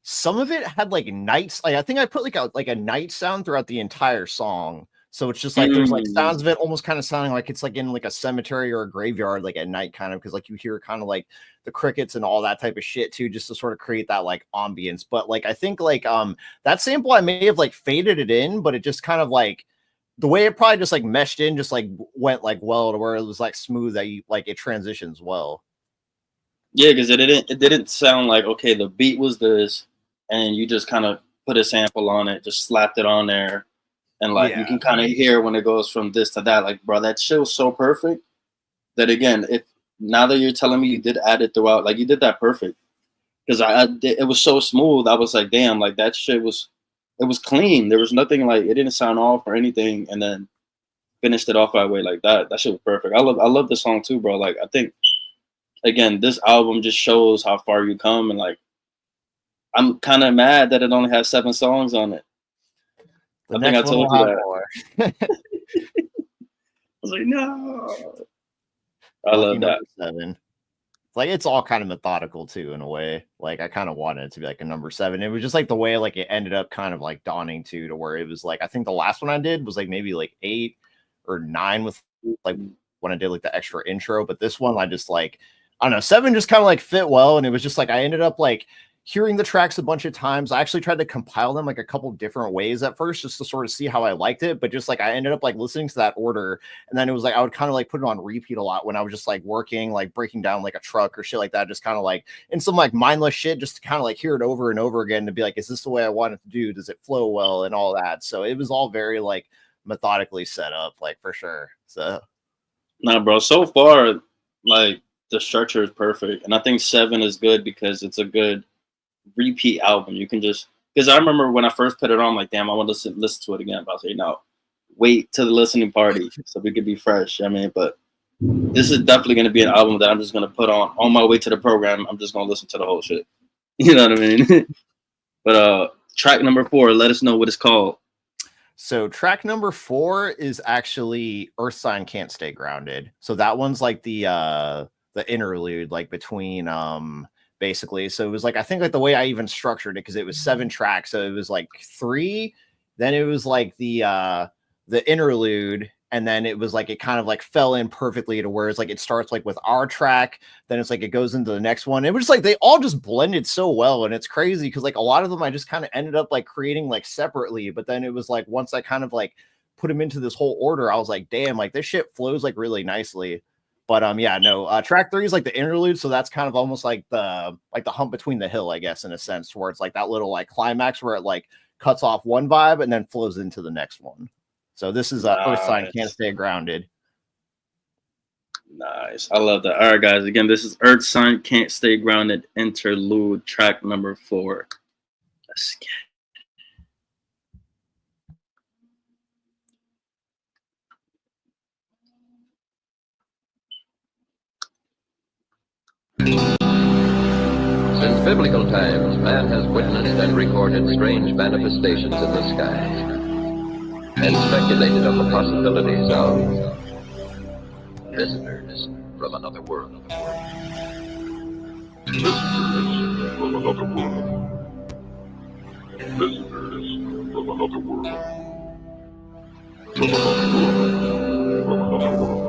some of it had like nights. Like I think I put like a night sound throughout the entire song. So it's just like there's like sounds of it almost kind of sounding like it's like in like a cemetery or a graveyard, like at night, kind of because like you hear kind of like the crickets and all that type of shit too, just to sort of create that like ambience. But like I think like that sample I may have like faded it in, but it just kind of like the way it probably just like meshed in, just like went like well to where it was like smooth that you like it transitions well. Yeah, because it didn't sound like okay, the beat was this, and you just kind of put a sample on it, just slapped it on there, and like you can kind of hear when it goes from this to that. Like, bro, that shit was so perfect that again, if now that you're telling me you did add it throughout, like you did that perfect because it was so smooth. I was like, damn, like that shit was it was clean. There was nothing like it didn't sound off or anything, and then finished it off that way like that. That shit was perfect. I love the song too, bro. Like I think again, this album just shows how far you come, and like I'm kind of mad that it only has 7 songs on it. The I think I next one told will you have that. more. I was like, no. I Lucky love that. number 7. Like it's all kind of methodical too in a way. Like I kind of wanted it to be like a number 7. It was just like the way like it ended up kind of like dawning too, to where it was like I think the last one I did was like maybe like 8 or 9 with like when I did like the extra intro, but this one I just like I don't know, 7 just kind of like fit well, and it was just like I ended up like hearing the tracks a bunch of times. I actually tried to compile them like a couple different ways at first just to sort of see how I liked it, but just like I ended up like listening to that order, and then it was like I would kind of like put it on repeat a lot when I was just like working, like breaking down like a truck or shit like that, just kind of like in some like mindless shit, just to kind of like hear it over and over again to be like, is this the way I want it to do? Does it flow well and all that? So it was all very like methodically set up, like for sure. So Nah, bro. So far, like the structure is perfect, and I think 7 is good because it's a good repeat album. You can just because I remember when I first put it on, I'm like, damn, I want to listen to it again. But I was like, no, wait till the listening party so we could be fresh. I mean, but this is definitely going to be an album that I'm just going to put on my way to the program. I'm just going to listen to the whole shit. You know what I mean? But track number 4, let us know what it's called. So track number 4 is actually Earth Sign Can't Stay Grounded. So that one's like the interlude, like between basically. So it was like I think like the way I even structured it, because it was 7 tracks. So it was like 3, then it was like the interlude, and then it was like it kind of like fell in perfectly to where it's like it starts like with our track, then it's like it goes into the next one. It was like they all just blended so well, and it's crazy because like a lot of them I just kind of ended up like creating like separately, but then it was like once I kind of like put them into this whole order, I was like, damn, like this shit flows like really nicely. But yeah, no, track 3 is like the interlude, so that's kind of almost like the hump between the hill, I guess, in a sense, where it's like that little like climax where it like cuts off one vibe and then flows into the next one. So this is Earth Sign Can't Stay Grounded. Nice. I love that. All right, guys. Again, this is Earth Sign Can't Stay Grounded interlude, track number 4. Let's get Since biblical times, man has witnessed and recorded strange manifestations in the sky, and speculated on the possibilities of visitors from another world. Visitors from another world. Visitors from another world. From another world. From another world.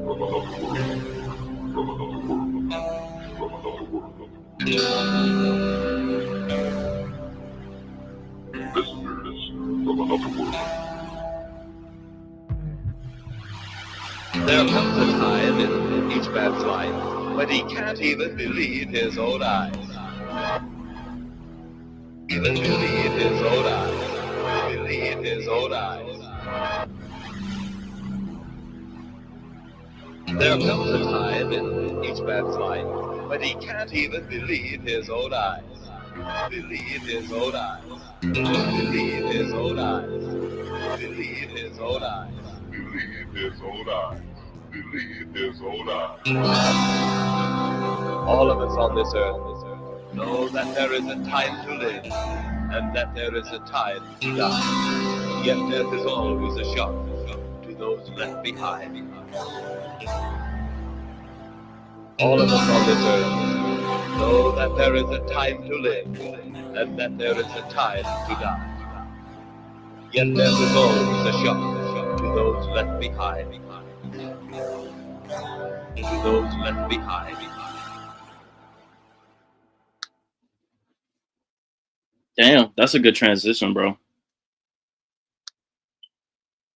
From another world. From another world. From another world. Visitors from another world. There comes a time in each man's life when he can't even believe his own eyes. Even believe his own eyes. Believe his own eyes. There comes a time in each man's life when he can't even believe his own eyes. Believe his own eyes. Believe his own eyes. Believe his own eyes. Believe his own eyes. Believe his own eyes. All of us on this earth know that there is a time to live and that there is a time to die. Yet death is always a shock to those left behind. All of us on this earth know that there is a time to live and that there is a time to die. Yet death is always a shock to those left behind. To those left behind. Damn, that's a good transition, bro.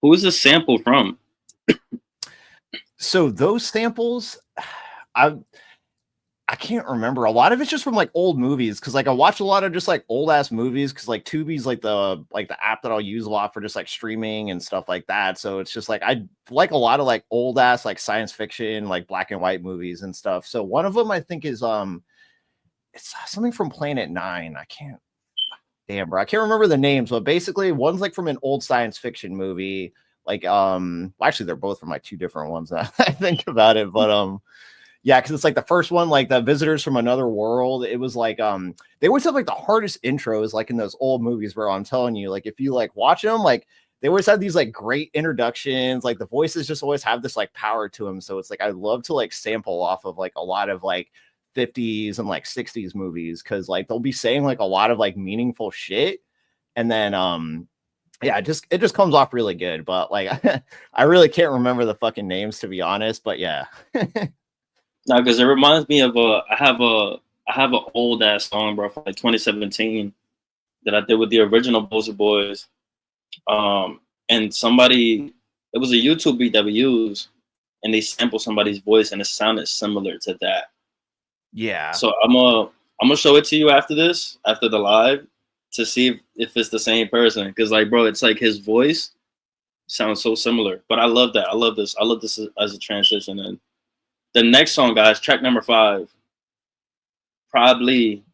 Who is this sample from? So those samples, I can't remember. A lot of it's just from like old movies, because like I watch a lot of just like old ass movies, because like Tubi's like the app that I'll use a lot for just like streaming and stuff like that. So it's just like I like a lot of like old ass like science fiction, like black and white movies and stuff. So one of them I think is it's something from Planet 9. Damn, bro, I can't remember the names, but basically one's like from an old science fiction movie. Like well, actually they're both from like two different ones that I think about it, but yeah, because it's like the first one, like the visitors from another world. It was like they always have like the hardest intros, like in those old movies, where I'm telling you, like if you like watch them, like they always have these like great introductions, like the voices just always have this like power to them. So it's like I love to like sample off of like a lot of like 50s and like 60s movies, because like they'll be saying like a lot of like meaningful shit, and then yeah, it just comes off really good. But like I really can't remember the fucking names, to be honest, but yeah. No, because it reminds me of I have an old ass song, bro, from like 2017 that I did with the original Bozer Boys. And somebody, it was a YouTube beat that we used, and they sampled somebody's voice, and it sounded similar to that. Yeah. So I'm gonna show it to you after this, after the live, to see if it's the same person. Because like, bro, it's like his voice sounds so similar. But I love that. I love this. I love this as a transition. And the next song, guys, track number 5, probably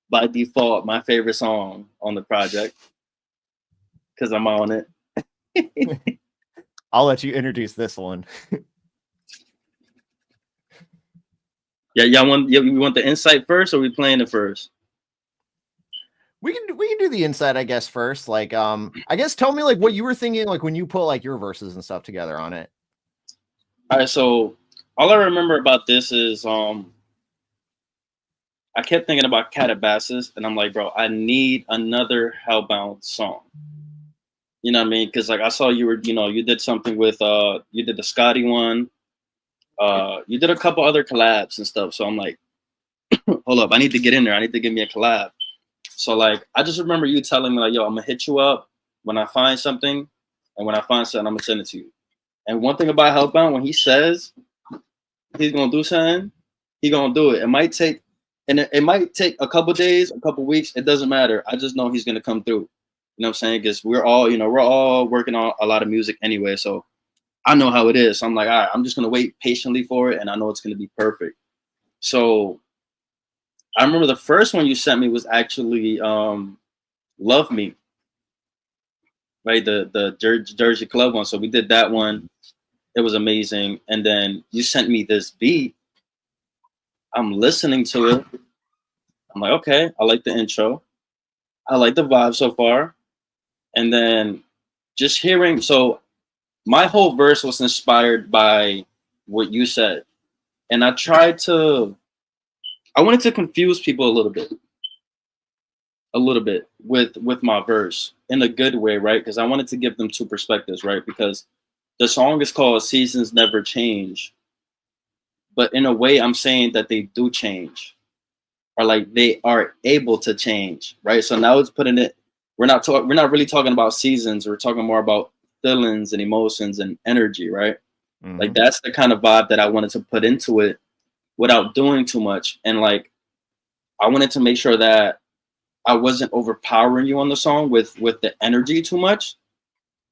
by default my favorite song on the project, because I'm on it. I'll let you introduce this one. Yeah, we want the insight first, or we playing it first? We can do the insight, I guess, first. Like, I guess tell me like what you were thinking, like when you put like your verses and stuff together on it. All right, so all I remember about this is I kept thinking about Calabasas, and I'm like, bro, I need another Hellbound song. You know what I mean? Because like I saw you did something with you did the Scotty one. You did a couple other collabs and stuff. So I'm like, hold up, I need to get in there. I need to give me a collab. So like I just remember you telling me like, yo, I'm gonna hit you up when I find something, and when I find something, I'm gonna send it to you. And one thing about Hellbound, when he says he's gonna do something, he gonna do it. It might take, and it might take a couple days, a couple weeks. It doesn't matter. I just know he's gonna come through. You know what I'm saying? Because we're all working on a lot of music anyway. So I know how it is. So I'm like, all right, I'm just gonna wait patiently for it, and I know it's gonna be perfect. So I remember the first one you sent me was actually "Love Me," right? The Jersey Club one. So we did that one. It was amazing. And then you sent me this beat. I'm listening to it. I'm like, okay, I like the intro. I like the vibe so far. And then just hearing, so my whole verse was inspired by what you said. And I wanted to confuse people a little bit with my verse in a good way, right? Because I wanted to give them two perspectives, right? Because the song is called Seasons Never Change. But in a way, I'm saying that they do change, or like they are able to change, right? So now it's putting it. We're not really talking about seasons. We're talking more about feelings and emotions and energy, right? Mm-hmm. Like that's the kind of vibe that I wanted to put into it without doing too much. And like I wanted to make sure that I wasn't overpowering you on the song with the energy too much.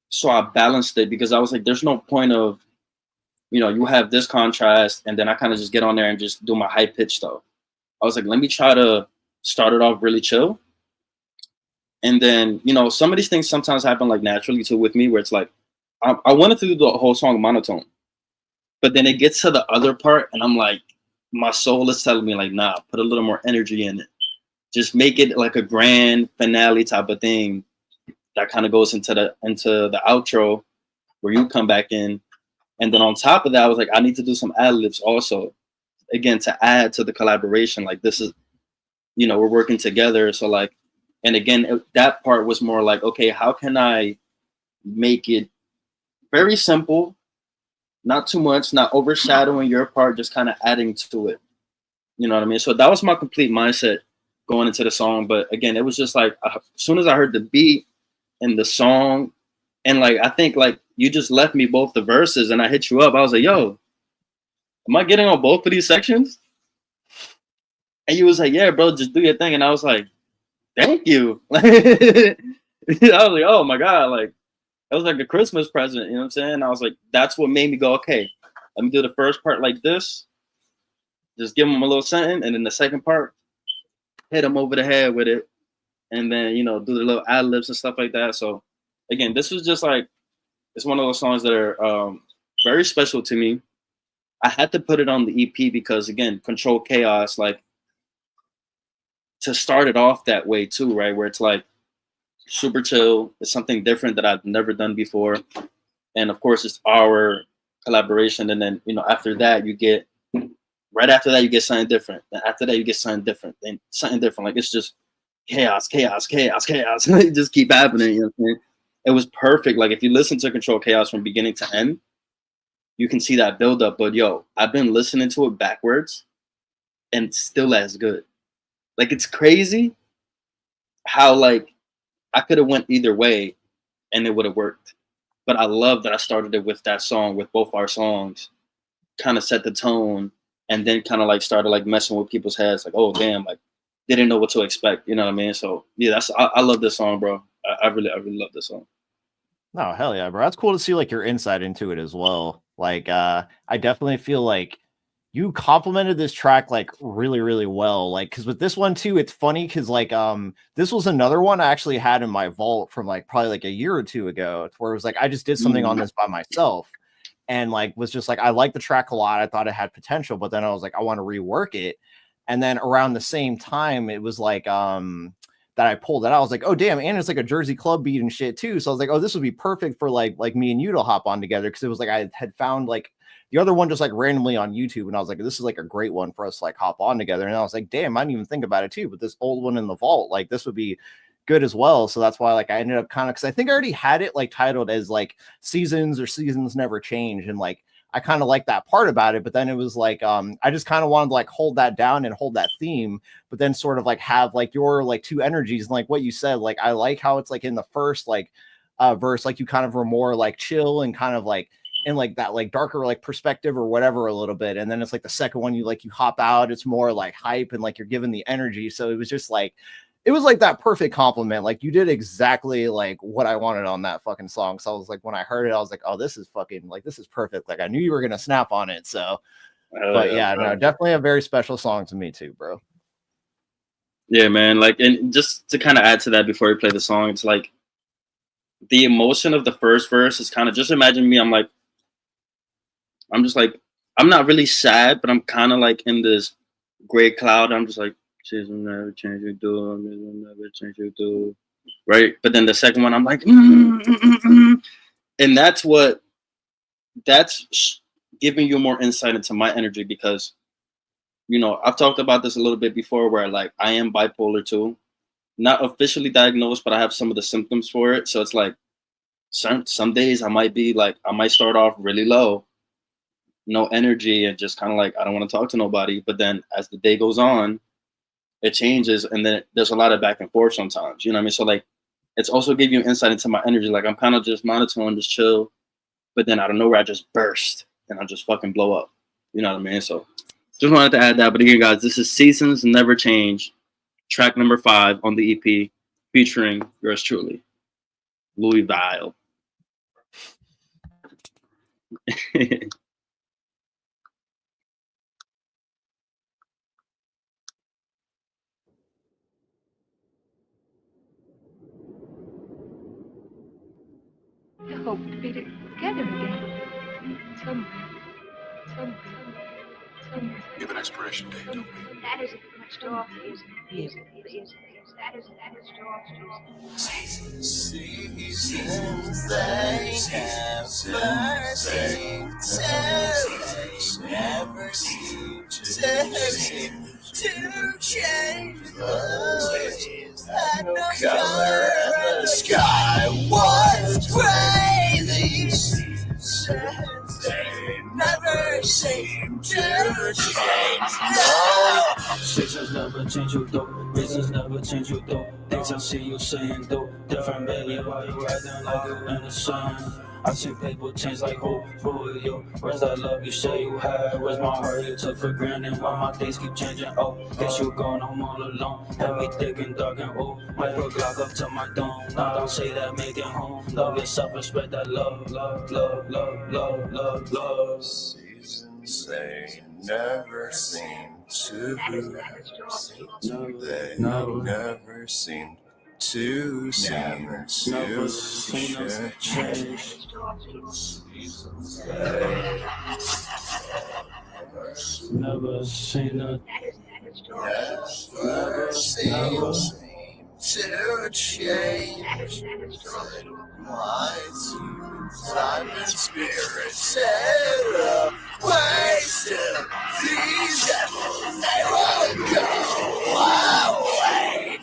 So I balanced it because I was like, there's no point of, you have this contrast, and then I kind of just get on there and just do my high pitch stuff. I was like, let me try to start it off really chill. And then, some of these things sometimes happen like naturally too with me, where it's like, I wanted to do the whole song monotone, but then it gets to the other part and I'm like, my soul is telling me like, nah, put a little more energy in it. Just make it like a grand finale type of thing that kind of goes into the outro where you come back in. And then on top of that, I was like, I need to do some ad libs also, again, to add to the collaboration. Like this is, we're working together. So like, and again, that part was more like, okay, how can I make it very simple, not too much, not overshadowing your part, just kind of adding to it. You know what I mean? So that was my complete mindset going into the song. But again, it was just like, as soon as I heard the beat and the song, and like, I think like you just left me both the verses and I hit you up. I was like, yo, am I getting on both of these sections? And you was like, yeah, bro, just do your thing. And I was like, thank you. I was like, oh my God, like that was like a Christmas present, you know what I'm saying? I was like, that's what made me go, okay, let me do the first part like this, just give them a little something, and then the second part, hit them over the head with it, and then do the little ad libs and stuff like that. So again, this was just like, it's one of those songs that are very special to me. I had to put it on the EP because again, Control Chaos, like to start it off that way too, right? Where it's like super chill. It's something different that I've never done before. And of course it's our collaboration. And then, after that right after that, you get something different. Then after that, you get something different. Then something different. Like it's just chaos. It just keep happening. You know what I'm saying? It was perfect. Like if you listen to Control Chaos from beginning to end, you can see that build up. But yo, I've been listening to it backwards and still as good. Like it's crazy how like I could have went either way and it would have worked. But I love that I started it with that song, with both our songs, kind of set the tone, and then kind of like started like messing with people's heads, like, oh damn, like they didn't know what to expect, you know what I mean? So yeah, I love this song, bro. I really love this song. No, hell yeah, bro. That's cool to see like your insight into it as well. Like I definitely feel like you complimented this track like really, really well. Like, because with this one too, it's funny because like this was another one I actually had in my vault from like probably like a year or two ago, where it was like I just did something on this by myself and like was just like I like the track a lot. I thought it had potential, but then I was like, I want to rework it. And then around the same time, it was like that I pulled it out. I was like, oh damn, and it's like a Jersey Club beat and shit too. So I was like, oh, this would be perfect for like me and you to hop on together, because it was like I had found like the other one just like randomly on YouTube, and I was like, this is like a great one for us to like hop on together. And I was like, damn, I didn't even think about it too, but this old one in the vault, like this would be good as well. So that's why like I ended up kind of, because I think I already had it like titled as like Seasons or Seasons Never Change, and like I kind of like that part about it, but then it was like I just kind of wanted to like hold that down and hold that theme, but then sort of like have like your like two energies. And like what you said, like I like how it's like in the first like verse, like you kind of were more like chill and kind of like in like that like darker like perspective or whatever a little bit, and then it's like the second one you hop out, it's more like hype and like you're given the energy. So it was just like it was like that perfect compliment. Like you did exactly like what I wanted on that fucking song. So I was like, when I heard it, I was like, oh, this is fucking like this is perfect. Like I knew you were gonna snap on it. So but yeah, no, definitely a very special song to me too, bro. Yeah, man. Like, and just to kind of add to that before we play the song, it's like the emotion of the first verse is kind of just imagine me. I'm just like, I'm not really sad, but I'm kind of like in this gray cloud. I'm just like, she's will never change you, do. Will never change you, do. Right. But then the second one, I'm like, and that's giving you more insight into my energy because, you know, I've talked about this a little bit before where like I am bipolar too, not officially diagnosed, but I have some of the symptoms for it. So it's like some days I might start off really low, no energy, and just kind of like I don't want to talk to nobody. But then as the day goes on, it changes, and then there's a lot of back and forth sometimes. You know what I mean? So like, it's also giving you insight into my energy. Like I'm kind of just monotone, just chill, but then out of nowhere I just burst and I just fucking blow up. You know what I mean? So just wanted to add that. But again, guys, this is Seasons Never Change, track number 5 on the EP, featuring yours truly, Louis Vile. I hope to be together again. Somewhere. We have an expiration date, don't we? That isn't much to offer, is it? That isn't much to offer, is it? Seasons they never seem to change. Lilies had no color and the sky was gray. These seasons they never seem to change. No. Seasons never change you though, reasons never change you though. Things I see you saying though, different baby, why you acting like you innocent? I see people change like who are you? Where's that love you say you had? Where's my heart you took for granted? Why my days keep changing? Oh, guess you gone home all alone. Heavy, thick, and dark and old. Might put Glock up to my dome. Now don't say that, make it home. Love yourself and spread that love. Seasons they never seem to. They never seem to change. Seasons Never seen a never seem to change. My time and spirit sail away still. These devils, they won't go away.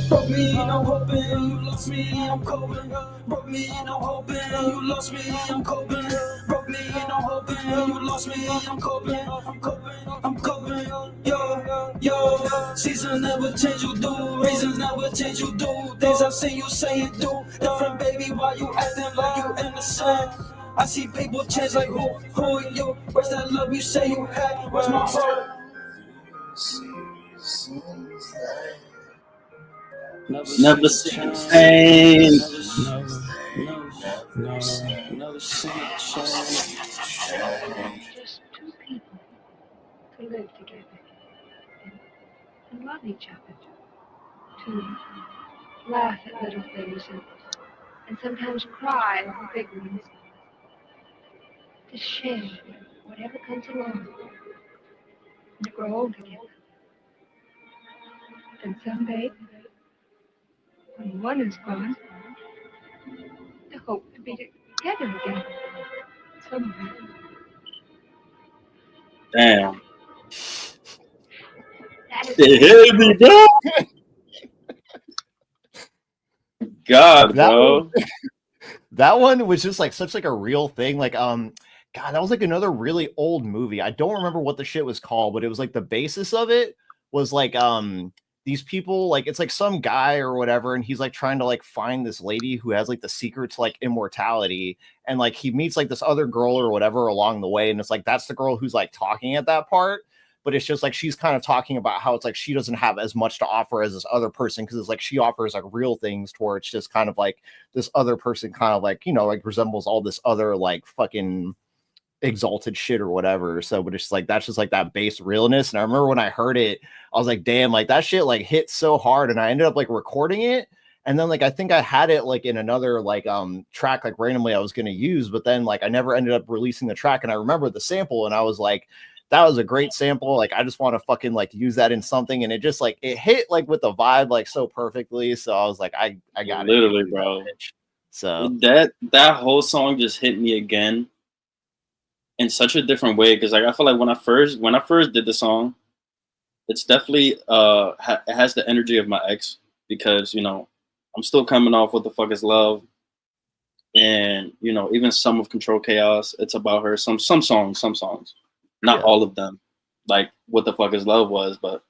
broke me, no hoping, you lost me, I'm coping. Broke me, no hoping, you lost me, I'm coping. Broke me, no hoping, you lost me, I'm coping. I'm coping, yo. Seasons never change you do, reasons never change you do. Things I've seen you say and do, different baby, why you acting like you innocent? I see people change like who are you? Where's that love you say you had? Where's my heart? Seasons Never seen pain. Never seen a change. Just two people to live together and love each other. To laugh at little things and sometimes cry over big ones. To share whatever comes along and to grow old together. And someday, when one is gone, to hope to be together again. Somewhere. Damn. That is It hit me, bro. God, bro. That one was just like such like a real thing. Like, God, that was like another really old movie. I don't remember what the shit was called, but it was like the basis of it was like these people, like, it's like some guy or whatever, and he's like trying to like find this lady who has like the secret to like immortality, and like he meets like this other girl or whatever along the way, and it's like that's the girl who's like talking at that part, but it's just like she's kind of talking about how it's like she doesn't have as much to offer as this other person, because it's like she offers like real things, to where it's just kind of like this other person kind of like, you know, like resembles all this other like fucking exalted shit or whatever. So, but it's like that's just like that base realness. And I remember when I heard it, I was like, damn, like that shit like hit so hard. And I ended up like recording it, and then like I think I had it like in another like track like randomly I was going to use, but then like I never ended up releasing the track. And I remember the sample, and I was like, that was a great sample, like I just want to fucking like use that in something. And it just like it hit like with the vibe like so perfectly. So I was like, I got it literally, bro. So that whole song just hit me again in such a different way, because like I feel like when I first did the song, it's definitely it has the energy of my ex, because you know I'm still coming off What the Fuck Is Love, and you know even some of Control Chaos, it's about her. Some songs, not all of them, like What the Fuck Is Love was, but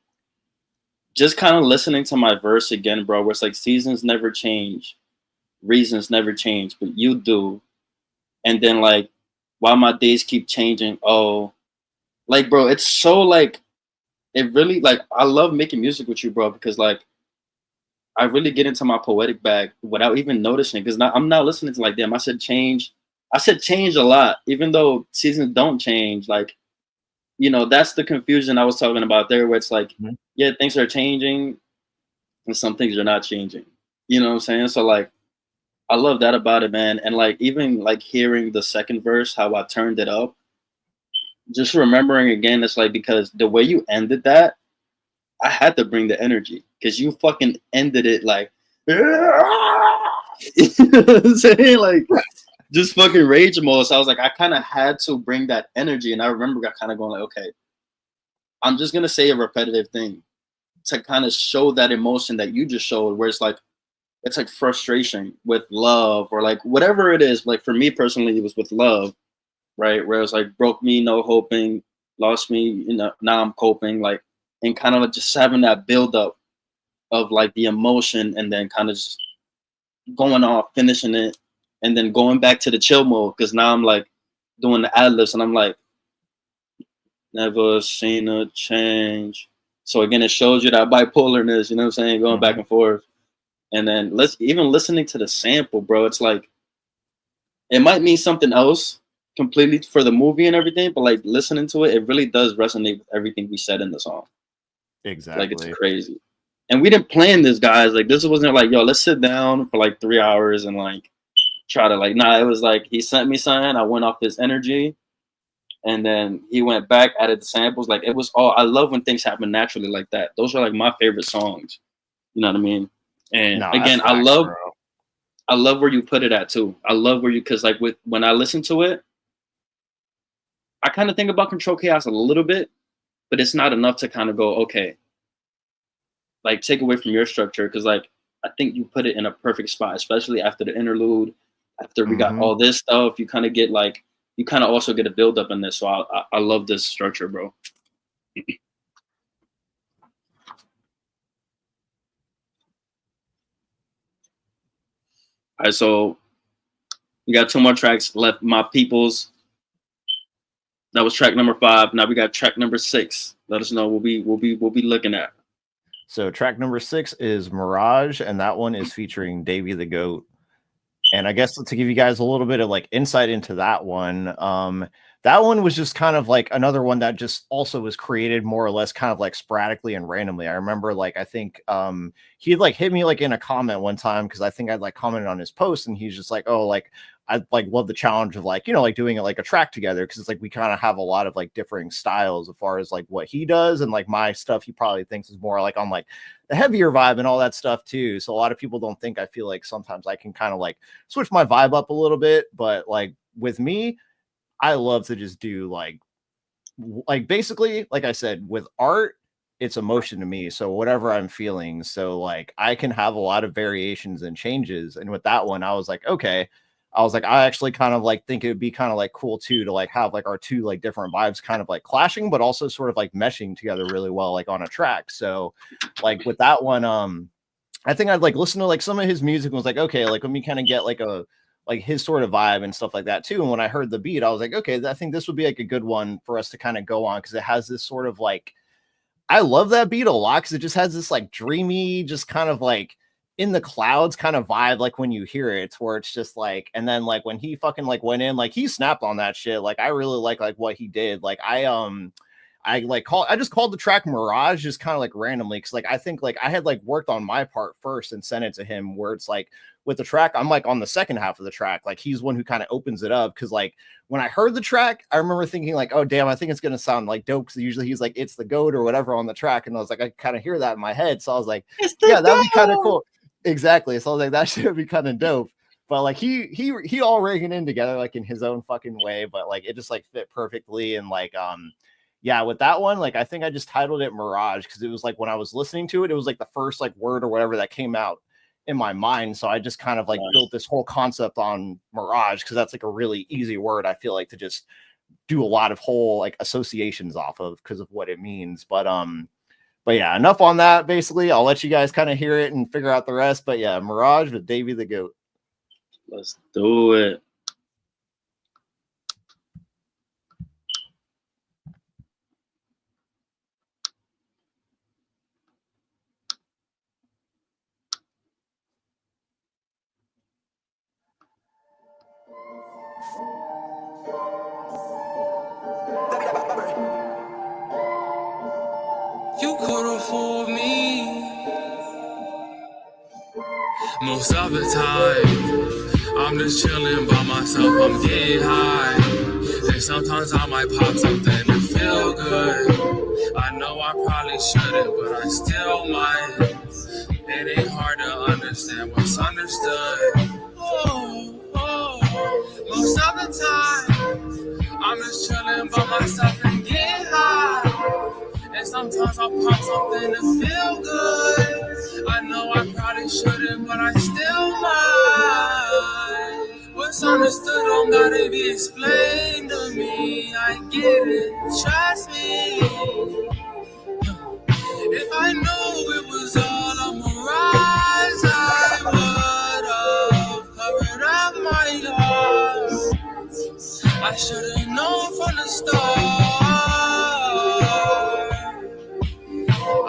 just kind of listening to my verse again, bro, where it's like seasons never change, reasons never change, but you do, and then like while my days keep changing, oh, like bro, it's so like it really like I love making music with you, bro, because like I really get into my poetic bag without even noticing, because I'm not listening to like, damn, I said change a lot, even though seasons don't change. Like, you know, that's the confusion I was talking about there, where it's like, yeah, things are changing and some things are not changing. You know what I'm saying? So like I love that about it, man. And like even like hearing the second verse, how I turned it up, just remembering again, it's like, because the way you ended that, I had to bring the energy, because you fucking ended it like, you know what I'm saying? Like just fucking rage mode. So I was like, I kind of had to bring that energy. And I remember I kind of going like, okay, I'm just going to say a repetitive thing to kind of show that emotion that you just showed, where it's like frustration with love, or like whatever it is. Like for me personally, it was with love, right? Where it's like broke me, no hoping, lost me, you know, now I'm coping, like, and kind of like just having that build up of like the emotion, and then kind of just going off, finishing it, and then going back to the chill mode, because now I'm like doing the ad libs, and I'm like, never seen a change. So again, it shows you that bipolarness, you know what I'm saying, going back and forth. And then even listening to the sample, bro, it's like it might mean something else completely for the movie and everything, but like listening to it, it really does resonate with everything we said in the song. Exactly. Like it's crazy. And we didn't plan this, guys. Like this wasn't like, yo, let's sit down for like 3 hours and like try to like, nah, it was like he sent me something, I went off his energy, and then he went back, added the samples. Like it was all, I love when things happen naturally like that. Those are like my favorite songs. You know what I mean? And again, I love where you put it at too. I love where you, because like when I listen to it, I kind of think about Control Chaos a little bit, but it's not enough to kind of go, okay, like take away from your structure. Because like I think you put it in a perfect spot, especially after the interlude, after we got all this stuff. You kind of get like, you kind of also get a build up in this. So I love this structure, bro. All right, so we got 2 more tracks left. My peoples. That was track number 5. Now we got track number 6. Let us know what we'll be looking at. So track number 6 is Mirage, and that one is featuring Davey the Goat. And I guess to give you guys a little bit of like insight into that one was just kind of like another one that just also was created more or less kind of like sporadically and randomly. I remember like I think he had like hit me like in a comment one time, because I think I'd like commented on his post, and he's just like, oh, like I like love the challenge of like, you know, like doing it like a track together, because it's like we kind of have a lot of like differing styles as far as like what he does, and like my stuff he probably thinks is more like on like the heavier vibe and all that stuff too. So a lot of people don't think, I feel like sometimes I can kind of like switch my vibe up a little bit, but like with me, I love to just do like basically, like I said, with art, it's emotion to me. So whatever I'm feeling, so like I can have a lot of variations and changes. And with that one, I was like, okay, I was like, I actually kind of like think it would be kind of like cool too to like have like our two like different vibes kind of like clashing, but also sort of like meshing together really well, like on a track. So like with that one, I think I'd like listen to like some of his music and was like, okay, like let me kind of get like a like his sort of vibe and stuff like that too. And when I heard the beat, I was like, okay, I think this would be like a good one for us to kind of go on because it has this sort of like, I love that beat a lot because it just has this like dreamy, just kind of like in the clouds kind of vibe, like when you hear it, where it's just like, and then like when he fucking like went in, like he snapped on that shit. Like I really like what he did. Like I just called the track Mirage just kind of like randomly because like I think like I had like worked on my part first and sent it to him where it's like with the track I'm like on the second half of the track, like he's one who kind of opens it up because like when I heard the track I remember thinking like, oh damn, I think it's gonna sound like dope because usually he's like it's the goat or whatever on the track, and I was like I kind of hear that in my head, so I was like yeah, that'd be kind of cool. Exactly, so I was like that should be kind of dope. But like he all raking in together like in his own fucking way, but like it just like fit perfectly. And like yeah, with that one, like I think I just titled it Mirage because it was like when I was listening to it, it was like the first like word or whatever that came out in my mind. So I just kind of like built this whole concept on Mirage because that's like a really easy word, I feel like, to just do a lot of whole like associations off of because of what it means. But yeah, enough on that. Basically, I'll let you guys kind of hear it and figure out the rest. But yeah, Mirage with Davey the Goat. Let's do it. You could afford me most of the time. I'm just chilling by myself, I'm getting high. And sometimes I might pop something to feel good. I know I probably shouldn't, but I still might. It ain't hard to understand what's understood. Most of the time, I'm just chilling by myself and getting high. And sometimes I'll pop something to feel good. I know I probably shouldn't, but I still might. What's understood don't gotta be explained to me. I get it, trust me. If I knew it was all a mirage, I would've covered up my heart. I should've known from the start.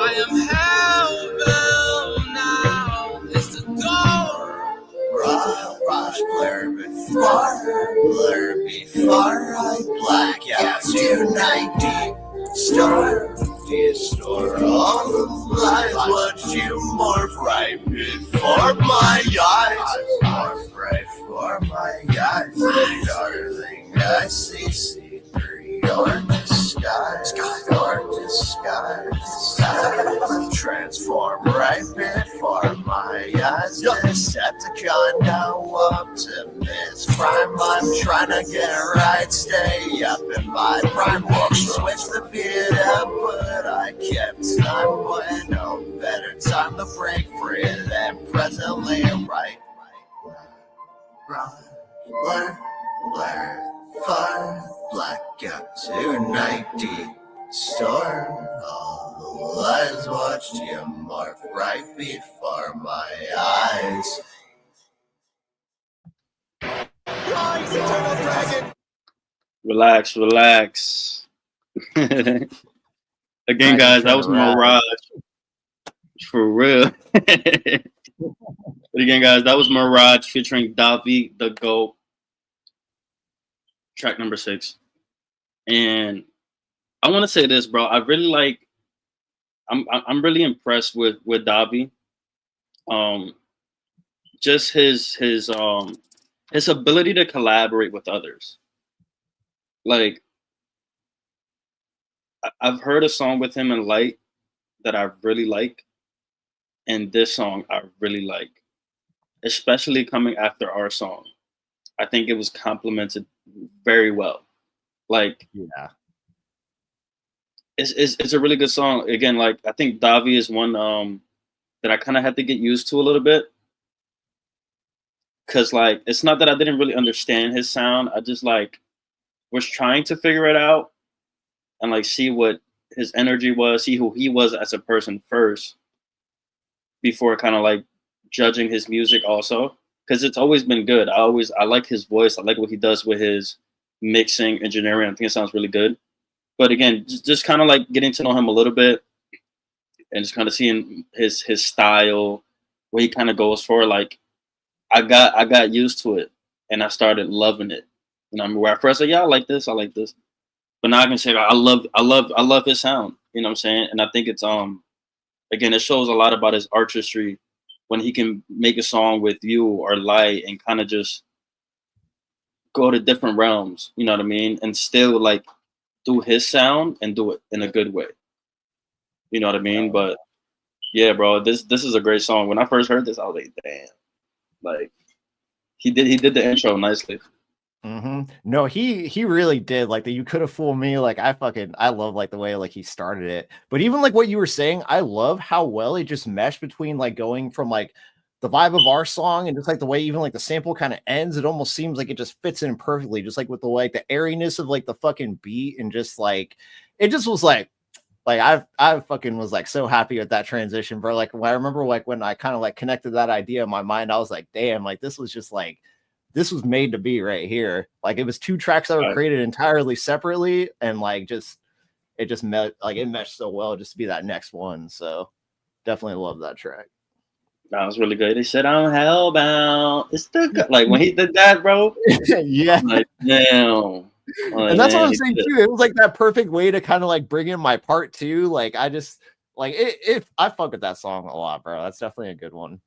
I am hellbound now. It's the goal. Rush, blur before I black out tonight. Deep store all the lies. Watch you morph right before my eyes. Morph right before my eyes. Darling, I see through your disguise. Transform right before my eyes. Decepticon, now Optimus Prime. I'm trying to get right, stay up in my prime. Switch the beat up, but I kept time. But no better time to break free than presently right. Blur, fire, blackout tonight. Deep storm, all the lies watched you morph right before my eyes. Rise, eternal dragon. Relax. Again, guys, that was Mirage. For real. But again, guys, that was Mirage featuring Davi the Goat. Track number 6. And I want to say this, bro. I really like. I'm really impressed with Davi. Just his ability to collaborate with others. Like, I've heard a song with him in Light that I really like, and this song I really like, especially coming after our song. I think it was complemented very well. Like, yeah, it's a really good song. Again, like I think Davi is one that I kind of had to get used to a little bit, Cause like it's not that I didn't really understand his sound. I just like was trying to figure it out and like see what his energy was, see who he was as a person first before kind of like judging his music also. Cause it's always been good. I like his voice. I like what he does with his mixing, engineering. I think it sounds really good. But again, just kind of like getting to know him a little bit and just kind of seeing his style, what he kind of goes for. Like I got used to it and I started loving it. You know, what I mean, where at first like, yeah, I like this. But now I can say like, I love his sound. You know what I'm saying? And I think it's again, it shows a lot about his artistry when he can make a song with you or Light and kind of just go to different realms. You know what I mean? And still like do his sound and do it in a good way. You know what I mean? But yeah, bro, this is a great song. When I first heard this, I was like, damn, like he did the intro nicely. No, he really did. Like that, you could have fooled me. Like I love like the way like he started it. But even like what you were saying, I love how well it just meshed between like going from like the vibe of our song and just like the way even like the sample kind of ends. It almost seems like it just fits in perfectly, just like with the like the airiness of like the fucking beat and just like it just was like I fucking was like so happy with that transition, bro. Like I remember like when I kind of like connected that idea in my mind, I was like, damn, like this was just like this was made to be right here. Like it was two tracks that were created entirely separately, and like just it just met like it meshed so well just to be that next one. So definitely love that track. That was really good. They said I'm hellbound. It's the like when he did that, bro. Yeah, I'm like damn. Like, and that's man, what I'm saying too. It was like that perfect way to kind of like bring in my part two. Like I just like it. If I fuck with that song a lot, bro. That's definitely a good one.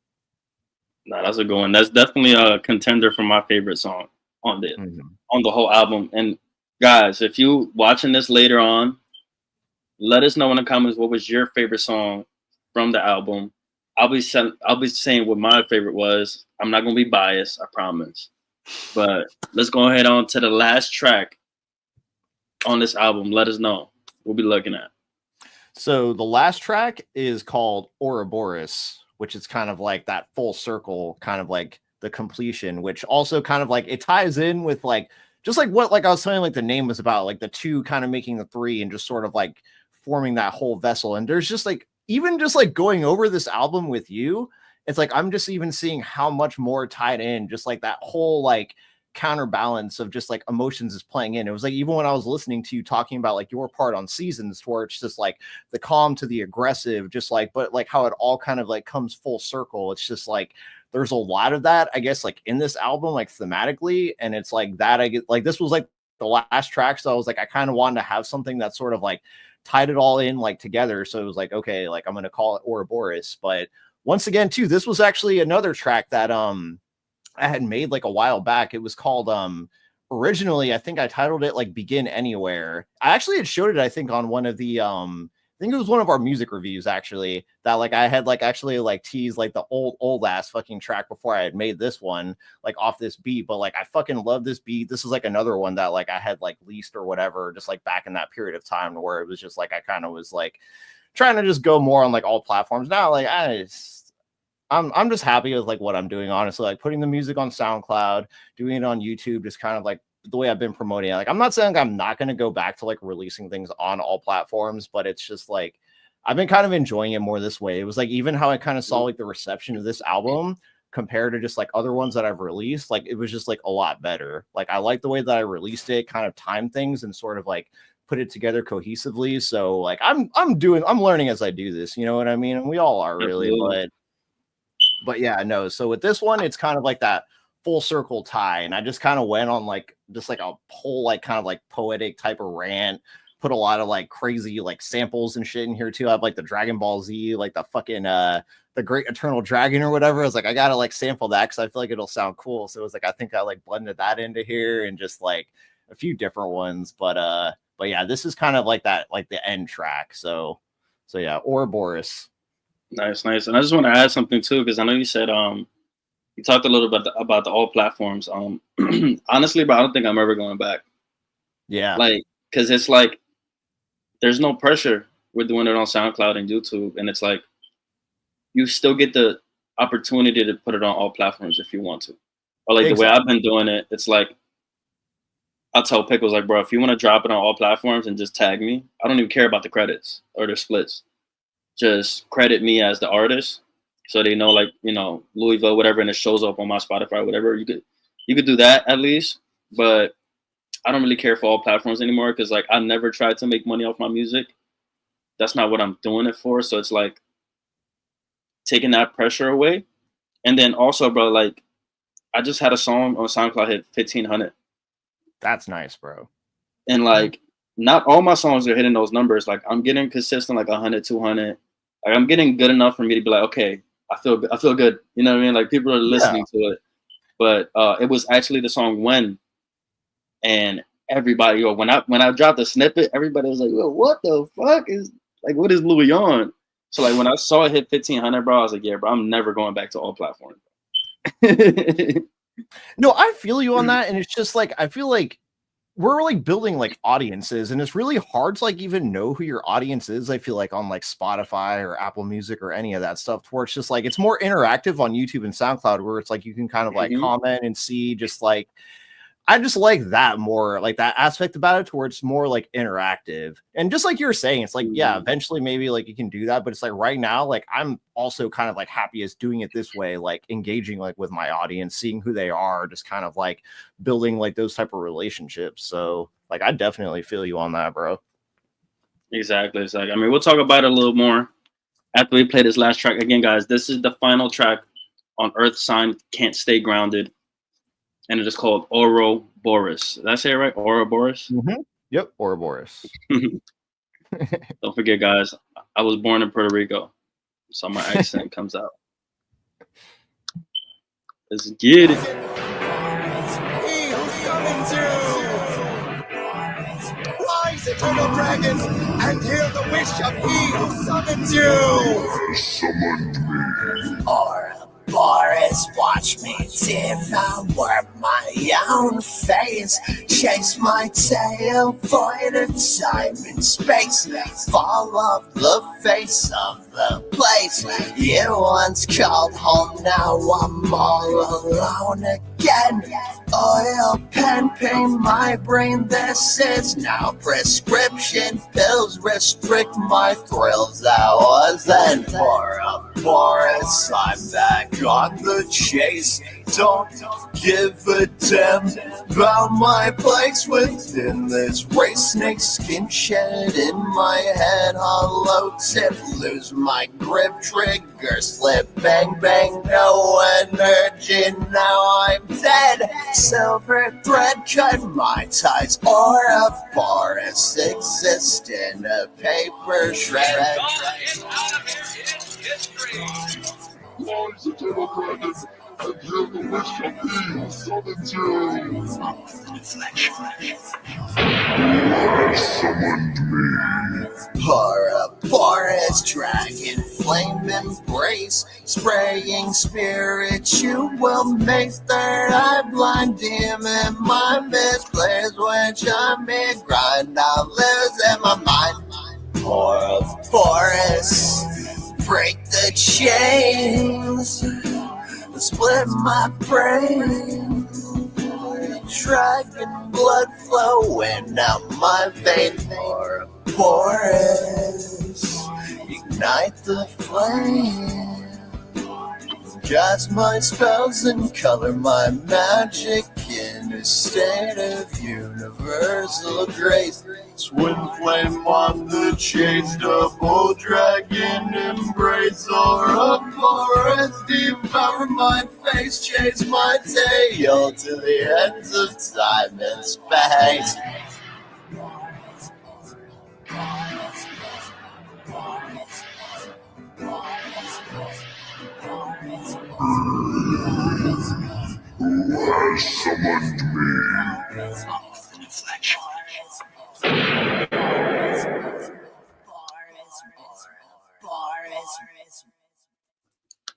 No, that's a good one. That's definitely a contender for my favorite song on the whole album. And guys, if you watching this later on, let us know in the comments what was your favorite song from the album. I'll be saying what my favorite was. I'm not gonna be biased, I promise. But let's go ahead on to the last track on this album. Let us know. We'll be looking at. So the last track is called Ouroboros, which is kind of like that full circle, kind of like the completion, which also kind of like it ties in with like just like what like I was saying, like the name was about, like the two kind of making the three and just sort of like forming that whole vessel. And there's just like even just like going over this album with you, it's like I'm just even seeing how much more tied in, just like that whole like counterbalance of just like emotions is playing in. It was like even when I was listening to you talking about like your part on Seasons, where it's just like the calm to the aggressive, just like but like how it all kind of like comes full circle. It's just like there's a lot of that, I guess, like in this album, like thematically, and it's like that I get like this was like the last track, so I was like I kind of wanted to have something that sort of like tied it all in like together. So it was like, okay, like I'm gonna call it Ouroboros. But once again too, this was actually another track that I had made like a while back. It was called originally I think I titled it like Begin Anywhere. I actually had showed it I think on one of the I think it was one of our music reviews actually, that like I had like actually like teased like the old ass fucking track before I had made this one like off this beat. But like I fucking love this beat. This is like another one that like I had like leased or whatever, just like back in that period of time where it was just like I kind of was like trying to just go more on like all platforms. Now like I'm just happy with like what I'm doing, honestly, like putting the music on SoundCloud, doing it on YouTube, just kind of like the way I've been promoting it. Like I'm not saying I'm not going to go back to like releasing things on all platforms, but it's just like I've been kind of enjoying it more this way. It was like even how I kind of saw like the reception of this album compared to just like other ones that I've released, like it was just like a lot better. Like I like the way that I released it, kind of time things and sort of like put it together cohesively. So like I'm learning as I do this, you know what I mean? And we all are really, but yeah, no. So with this one, it's kind of like that full circle tie. And I just kind of went on like just like a whole like kind of like poetic type of rant, put a lot of like crazy like samples and shit in here too. I have like the Dragon Ball Z, like the fucking the Great Eternal Dragon or whatever. I was like, I gotta like sample that because I feel like it'll sound cool. So it was like I think I like blended that into here and just like a few different ones. But yeah, this is kind of like that, like the end track. So yeah, Ouroboros. Nice. And I just want to add something too, because I know you said you talked a little bit about the all platforms. Honestly, but I don't think I'm ever going back. Yeah. Like, because it's like there's no pressure. We're doing it on SoundCloud and YouTube, and it's like you still get the opportunity to put it on all platforms if you want to. Or like the way I've been doing it, it's like I'll tell Pickles like, bro, if you want to drop it on all platforms and just tag me, I don't even care about the credits or the splits. Just credit me as the artist, so they know, like, you know, Louisville, whatever, and it shows up on my Spotify, whatever. You could do that at least, but I don't really care for all platforms anymore because like I never tried to make money off my music. That's not what I'm doing it for. So it's like taking that pressure away. And then also, bro, like I just had a song on SoundCloud hit 1,500. That's nice, bro. And like not all my songs are hitting those numbers. Like I'm getting consistent, like 100, 200. Like I'm getting good enough for me to be like, okay, I feel good. You know what I mean? Like people are listening to it. But it was actually the song When, and everybody, yo, when I dropped the snippet, everybody was like, yo, what the fuck is, like, what is Louis on? So like when I saw it hit 1,500, bro, I was like, yeah, bro, I'm never going back to all platforms. No, I feel you on that, and it's just like I feel like we're like building like audiences, and it's really hard to like even know who your audience is. I feel like on like Spotify or Apple Music or any of that stuff, where it's just like it's more interactive on YouTube and SoundCloud, where it's like you can kind of like comment and see just like. I just like that more, like that aspect about it, to where it's more like interactive. And just like you were saying, it's like, yeah, eventually maybe like you can do that. But it's like right now, like I'm also kind of like happy as doing it this way, like engaging like with my audience, seeing who they are, just kind of like building like those type of relationships. So like I definitely feel you on that, bro. Exactly. It's like, I mean, we'll talk about it a little more after we play this last track. Again, guys, this is the final track on Earth Sign Can't Stay Grounded. And it is called Ouroboros. Did I say it right? Ouroboros? Mm-hmm. Yep, Ouroboros. Don't forget, guys, I was born in Puerto Rico, so my accent comes out. Let's get it. Rise, eternal dragons, and hear the wish of he who summons you! Summoned me. Ouroboros, watch me devour my own face, chase my tail, void of time and space, fall off the face of the place you once called home. Now I'm all alone again. Oil pen pain my brain, this is now prescription pills restrict my thrills. That was then for a Boris, I'm back on the chase. Don't give a damn about my place within this race. Snake skin shed in my head, hollow tip, lose my grip, trigger slip, bang bang, no energy, now I'm dead. Silver thread cut my ties, Ouroboros exist in a paper shred. Rise, eternal dragon, and hear the wish of he who summons you. Who has summoned me? Ouroboros, dragon flame embrace, spraying spiritual mace, third eye blind demon, my misplaced, which I may grind, I'm losing my mind. Ouroboros, break the chains, split my brain, dragon blood flowing out my vein. Ouroboros, ignite the flame, cast my spells and color my magic in a state of universal grace. Twin flame on the chase, double dragon embrace, Ouroboros devour my face, chase my tail to the ends of time and space. Who has summoned me?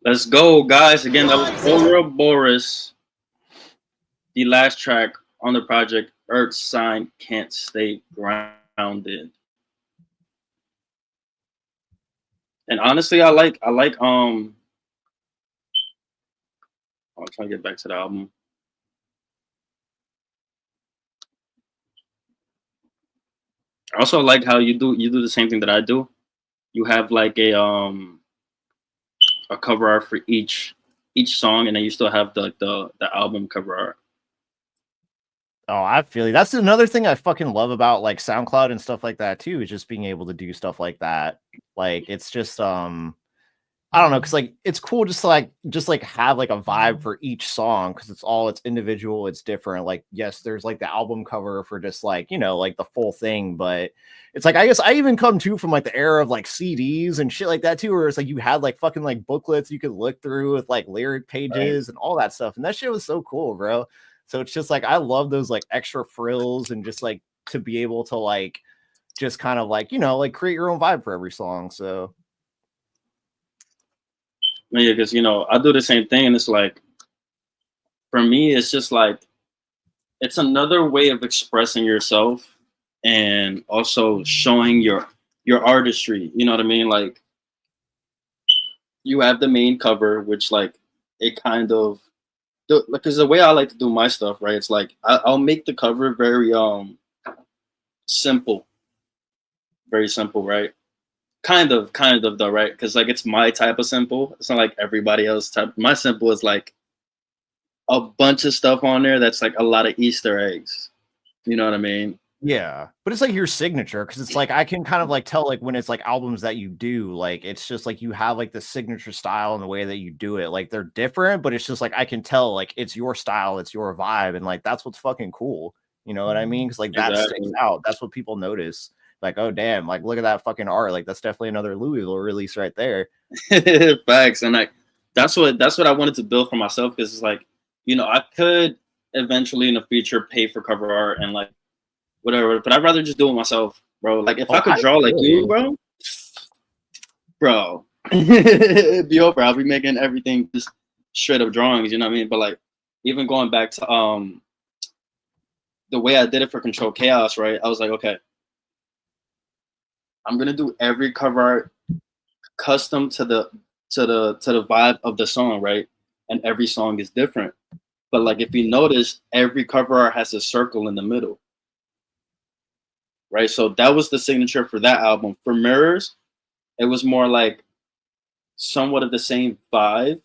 Let's go, guys. Again, that was Ouroboros, the last track on the project Earth Sign Can't Stay Grounded. And honestly, I like I'm trying to get back to the album. I also like how you do the same thing that I do. You have like a cover art for each song, and then you still have the album cover art. Oh, I feel you. That's another thing I fucking love about like SoundCloud and stuff like that too, is just being able to do stuff like that. Like it's just I don't know, because like it's cool just like have like a vibe for each song, because it's individual, it's different. Like yes, there's like the album cover for just like, you know, like the full thing, but it's like I guess I even come too from like the era of like CDs and shit like that too, where it's like you had like fucking like booklets you could look through with like lyric pages and all that stuff, and that shit was so cool, bro. So it's just like I love those like extra frills and just like to be able to like just kind of like, you know, like create your own vibe for every song. So Yeah, because I do the same thing, and it's like for me, it's just like it's another way of expressing yourself and also showing your artistry. You know what I mean? Like you have the main cover, which like it kind of because the way I like to do my stuff, right? It's like I'll make the cover very simple, very simple, right? Kind of though, right? Because like it's my type of simple. It's not like everybody else type. My simple is like a bunch of stuff on there that's like a lot of Easter eggs. You know what I mean? yeah, but it's like your signature, because it's like I can kind of like tell like when it's like albums that you do, like it's just like you have like the signature style and the way that you do it. Like they're different, but it's just like I can tell like it's your style, it's your vibe, and like that's what's fucking cool. You know what I mean? Because like that sticks Exactly. out. That's what people notice. Like, oh damn, like look at that fucking art. Like that's definitely another Louisville release right there. Facts, and like that's what I wanted to build for myself, because it's like I could eventually in the future pay for cover art and like whatever, but I'd rather just do it myself, bro. Like if I could draw like you, bro, it'd be over. I'll be making everything just straight up drawings. You know what I mean? But like even going back to the way I did it for Control Chaos, right? I was like, okay, I'm gonna do every cover art custom to the vibe of the song, right? And every song is different. But like if you notice, every cover art has a circle in the middle, right? So that was the signature for that album. For Mirrors, it was more like somewhat of the same vibe.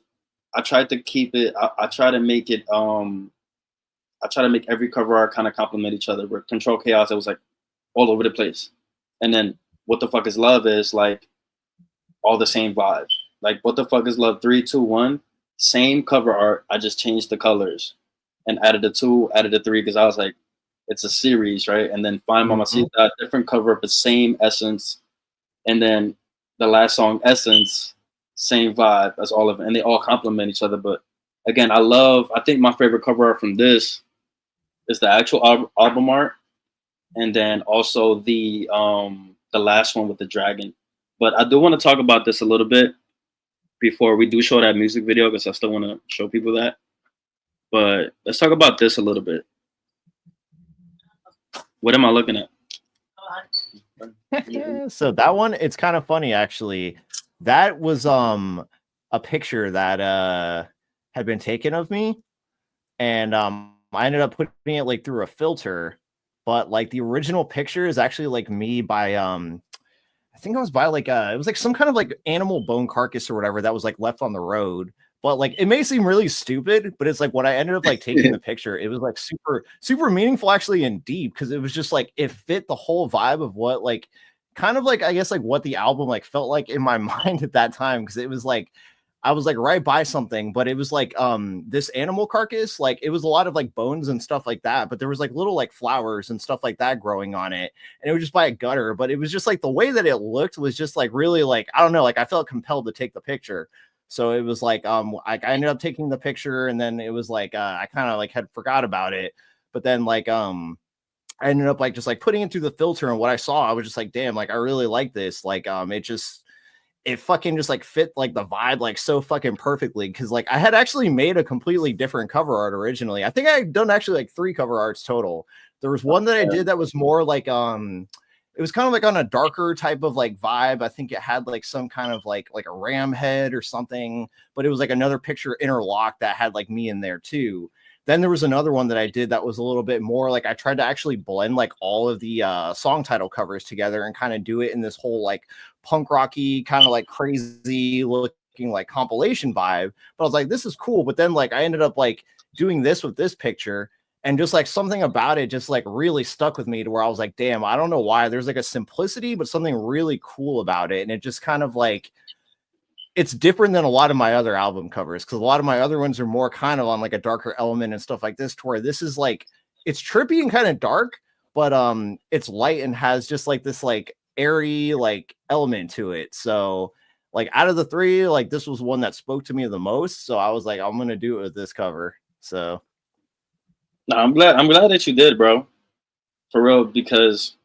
I tried to keep it. I try to make it. I try to make every cover art kind of complement each other. Where Control Chaos, it was like all over the place, and then What the Fuck Is Love is like all the same vibe. Like What the Fuck Is Love 3, 2, 1, same cover art. I just changed the colors and added a 2, added a 3, because I was like, it's a series, right? And then Find Mamacita, different cover, but same essence. And then the last song, Essence, same vibe as all of it, and they all complement each other. But again, I think my favorite cover art from this is the actual album art, and then also the last one with the dragon. But I do want to talk about this a little bit before we do show that music video, because I still want to show people that. But let's talk about this a little bit. What am I looking at? So that one, it's kind of funny actually. That was a picture that had been taken of me, and I ended up putting it like through a filter, but like the original picture is actually like me by I think I was by like it was like some kind of like animal bone carcass or whatever that was like left on the road. But like it may seem really stupid, but it's like when I ended up like taking the picture, it was like super meaningful actually and deep, because it was just like it fit the whole vibe of what like kind of like I guess like what the album like felt like in my mind at that time, because it was like I was like right by something, but it was like this animal carcass, like it was a lot of like bones and stuff like that, but there was like little like flowers and stuff like that growing on it, and it was just by a gutter. But it was just like the way that it looked was just like really like I don't know, like I felt compelled to take the picture. So it was like I ended up taking the picture, and then it was like I kind of like had forgot about it, but then like I ended up like just like putting it through the filter, and what I saw, I was just like, damn, like I really like this. Like it fucking just like fit like the vibe like so fucking perfectly, because like I had actually made a completely different cover art originally. I think I had done actually like 3 cover arts total. There was one that I did that was more like it was kind of like on a darker type of like vibe. I think it had like some kind of like a ram head or something, but it was like another picture interlocked that had like me in there too. Then there was another one that I did that was a little bit more like I tried to actually blend like all of the song title covers together and kind of do it in this whole like punk rocky kind of like crazy looking like compilation vibe. But I was like, this is cool. But then like I ended up like doing this with this picture, and just like something about it just like really stuck with me to where I was like, damn, I don't know why. There's like a simplicity, but something really cool about it. And it just kind of like, it's different than a lot of my other album covers, because a lot of my other ones are more kind of on like a darker element and stuff like this, to where this is like, it's trippy and kind of dark, but it's light and has just like this like airy like element to it. So like out of the three, like this was one that spoke to me the most. So I was like, I'm gonna do it with this cover. So no, I'm glad that you did, bro. For real, because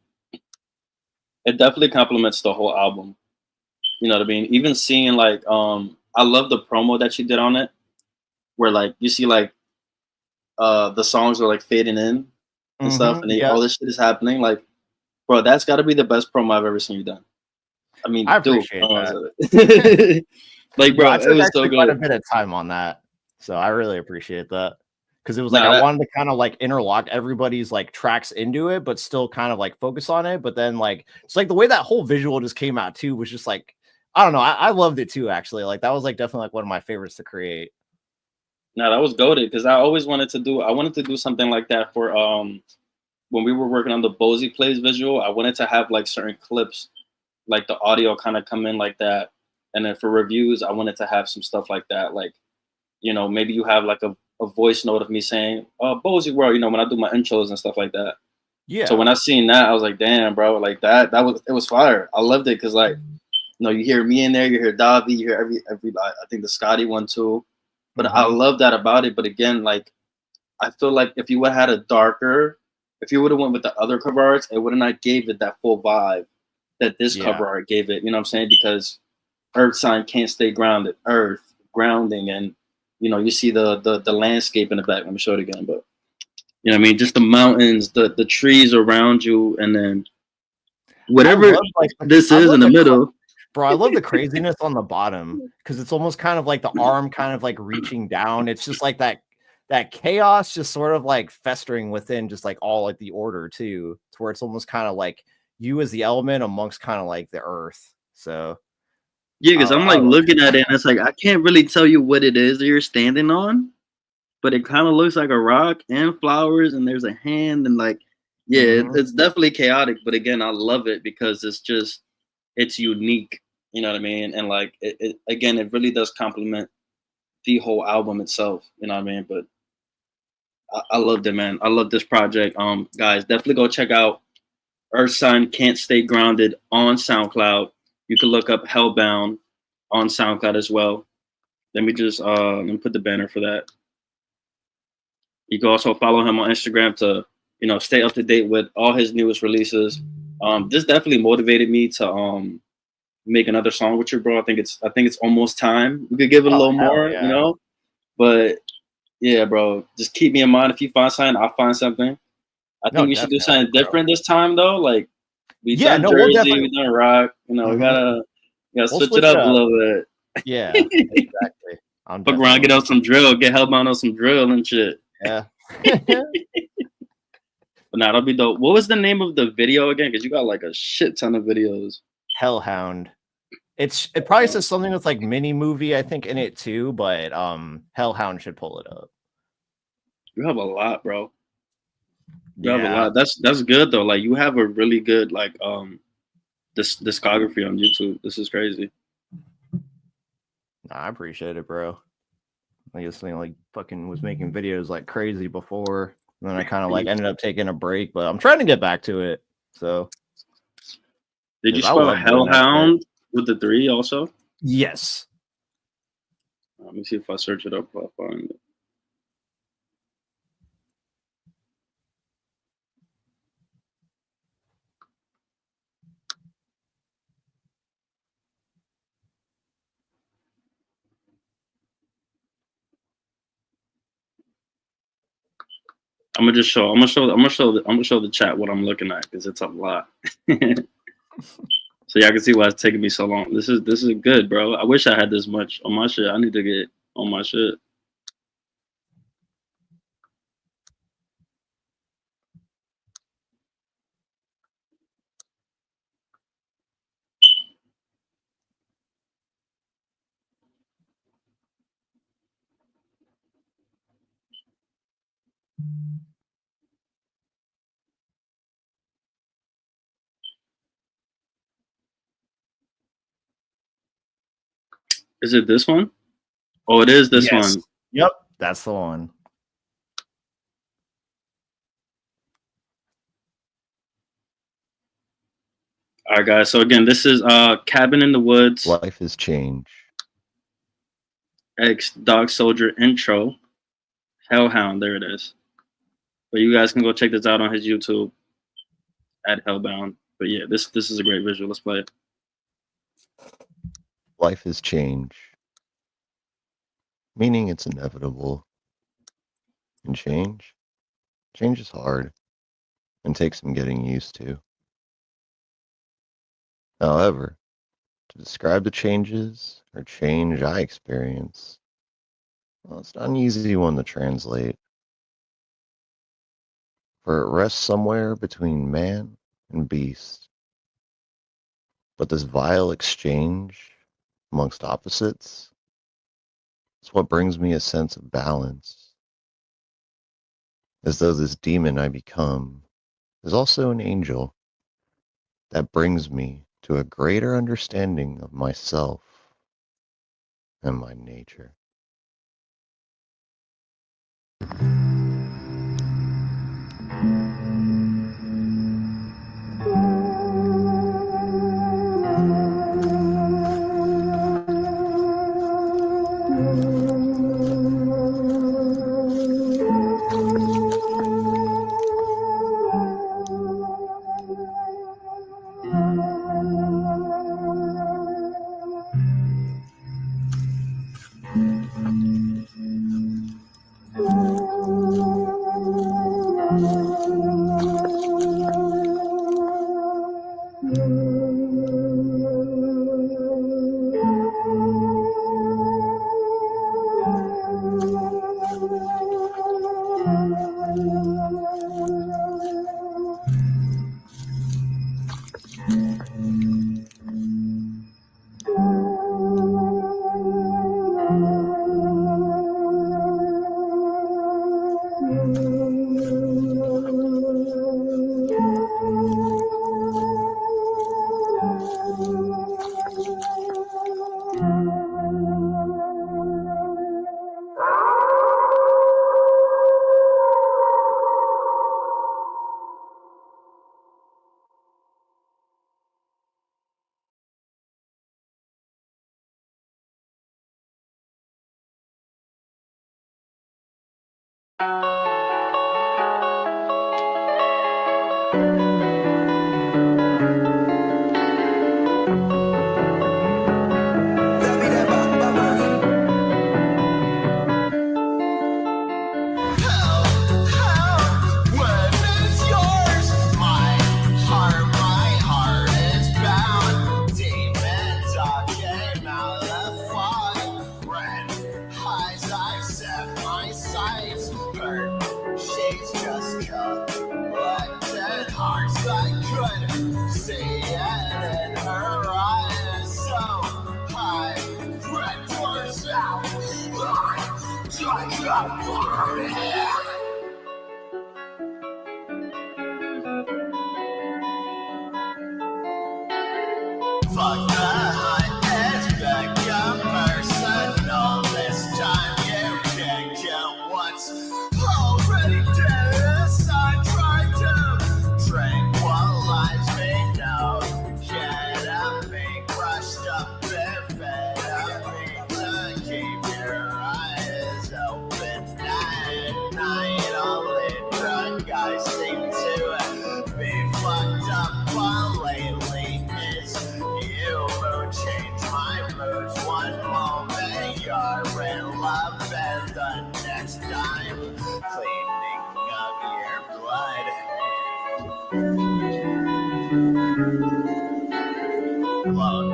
it definitely complements the whole album. You know what I mean? Even seeing like I love the promo that you did on it, where like you see like the songs are like fading in and stuff, and all this shit is happening. Like, bro, that's got to be the best promo I've ever seen you done. I mean, I appreciate that. Like, bro, I it took was so quite a good. bit of time on that, so I really appreciate that, because it was like I wanted to kind of like interlock everybody's like tracks into it, but still kind of like focus on it. But then like it's like the way that whole visual just came out too was just like, I don't know, I loved it too, actually. Like that was like definitely like one of my favorites to create. No, that was goated, because I wanted to do something like that for when we were working on the Bozy Plays visual. I wanted to have like certain clips, like the audio kind of come in like that, and then for reviews I wanted to have some stuff like that, like, you know, maybe you have like a voice note of me saying Bozy World, you know, when I do my intros and stuff like that. Yeah. So when I seen that, I was like, damn, bro, like it was fire. I loved it, because like, you know, you hear me in there, you hear Davi, you hear every I think the Scotty one too. But I love that about it. But again, like I feel like if you would have had if you would have went with the other cover arts, it would have not gave it that full vibe that this cover art gave it. You know what I'm saying? Because Earth sign can't stay grounded. Earth grounding, and you know, you see the landscape in the back. Let me show it again, but you know what I mean? Just the mountains, the trees around you, and then whatever this is in the middle. Bro, I love the craziness on the bottom, because it's almost kind of like the arm kind of like reaching down. It's just like that chaos just sort of like festering within just like all like the order too, to where it's almost kind of like you as the element amongst kind of like the earth. So yeah, because I'm like looking at it and it's like I can't really tell you what it is that you're standing on, but it kind of looks like a rock and flowers, and there's a hand, and like, yeah, it's definitely chaotic. But again, I love it because it's unique. You know what I mean? And like, it really does complement the whole album itself. You know what I mean? But I loved it, man. I love this project. Guys, definitely go check out Earth Sign Can't Stay Grounded on SoundCloud. You can look up Hellbound on SoundCloud as well. Let me just let me put the banner for that. You can also follow him on Instagram to, you know, stay up to date with all his newest releases. This definitely motivated me to make another song with you, bro. I think it's almost time. We could give it a little more, you know. But yeah, bro, just keep me in mind. If you find something, I'll find something. I think we should do something different this time, though. Like we done Jersey, we done rock. You know, we gotta switch it up a little bit. Yeah, exactly. Fuck around, get on some drill, get Hellbound on some drill and shit. Yeah. But nah, that'll be dope. What was the name of the video again? Because you got like a shit ton of videos. Hellhound. It probably says something with like mini movie, I think, in it too, but Hellhound should pull it up. You have a lot, bro. You have a lot. That's good though. Like you have a really good like this discography on YouTube. This is crazy. Nah, I appreciate it, bro. I guess I like fucking was making videos like crazy before, and then I kind of like ended up taking a break, but I'm trying to get back to it. So did you spell Hellhound with the 3 also? Yes. Let me see if I search it up. I'll find it. I'm gonna show the chat what I'm looking at, because it's a lot. So y'all can see why it's taking me so long. This is good, bro. I wish I had this much on my shit. I need to get on my shit. Is it this one? Oh, it is this Yes. one. Yep, that's the one. All right, guys. So again, this is Cabin in the Woods, Life is change. X Dog Soldier intro, Hellhound. There it is. But you guys can go check this out on his YouTube at Hellbound. But yeah, this is a great visual. Let's play it. Life is change. Meaning it's inevitable. And change is hard and takes some getting used to. However, to describe the changes or change I experience, well, it's not an easy one to translate. For it rests somewhere between man and beast. But this vile exchange amongst opposites is what brings me a sense of balance. As though this demon I become is also an angel that brings me to a greater understanding of myself and my nature. Fuck the hunt, it's become personal. This time you can kill what's already dead. I try to tranquilize me now. Get up, be crushed up, amphetamine to keep your eyes open at night. Only drug I seem to be fucked up while lately is you mood change my moods. One moment you're in love and the next time cleaning up your blood. Well,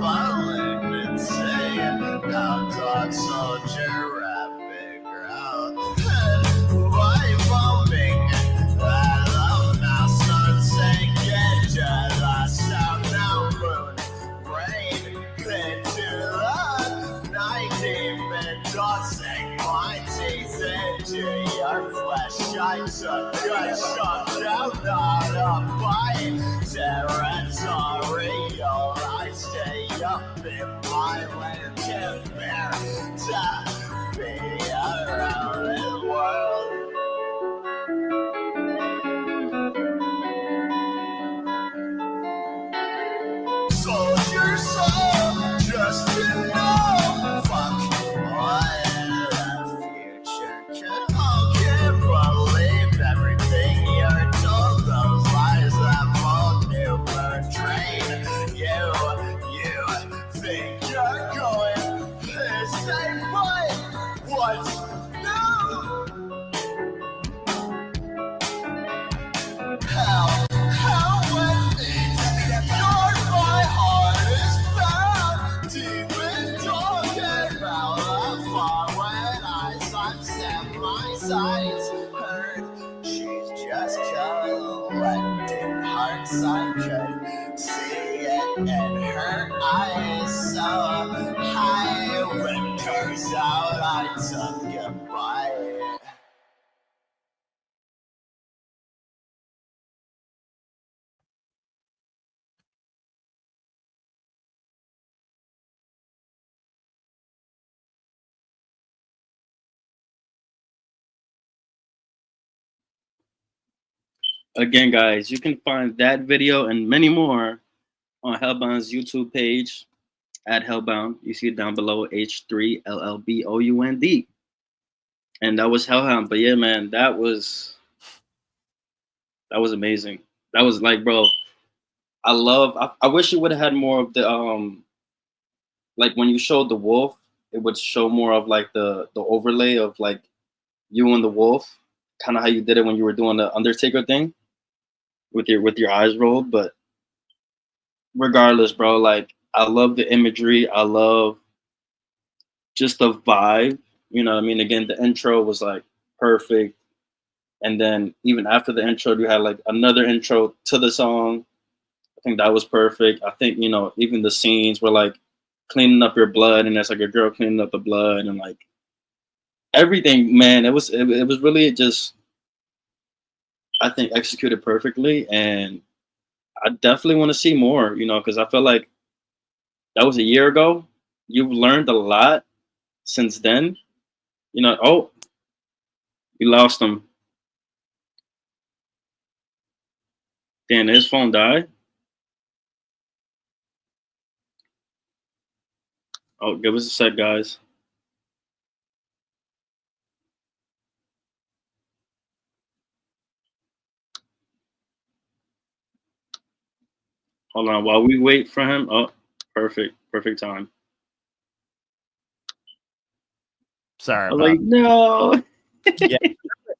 falling and saying how dog soldier rapid ground. Why bombing? I love now sunset, get jealous out now moon. Rain, into the night, demon tossing my teeth in into your flesh. I took a shot down, not a bite. Territorial, I stay up in my land, can't bear to be around the world. Soldier soul, just to know, fuck what the future could hold. Can't believe everything you're told. Those lies that won't you portray. You think you're going the same way? What's new? How when my heart is bound, deep in talking about the far when I sunset my sights. Heard she's just collecting hearts. I could see it in her eyes. So high when curse out, I took a bite. Again, guys, you can find that video and many more on Hellbound's YouTube page at Hellbound. You see it down below, H3LLBound. And that was Hellhound. But yeah, man, that was amazing. That was like, bro, I wish you would have had more of the like when you showed the wolf, it would show more of like the overlay of like you and the wolf, kind of how you did it when you were doing the Undertaker thing with your eyes rolled. But regardless, bro, like I love the imagery. I love just the vibe. You know what I mean? Again, the intro was like perfect. And then even after the intro, you had like another intro to the song. I think that was perfect. I think, you know, even the scenes were like cleaning up your blood, and there's like a girl cleaning up the blood, and like everything, man, it was really just, I think, executed perfectly. And I definitely want to see more, you know, because I feel like that was a year ago. You've learned a lot since then. You know, oh, you lost him. Damn, his phone died. Oh, give us a sec, guys. Hold on, while we wait for him. Oh, perfect time. Sorry I was about like, no. yeah,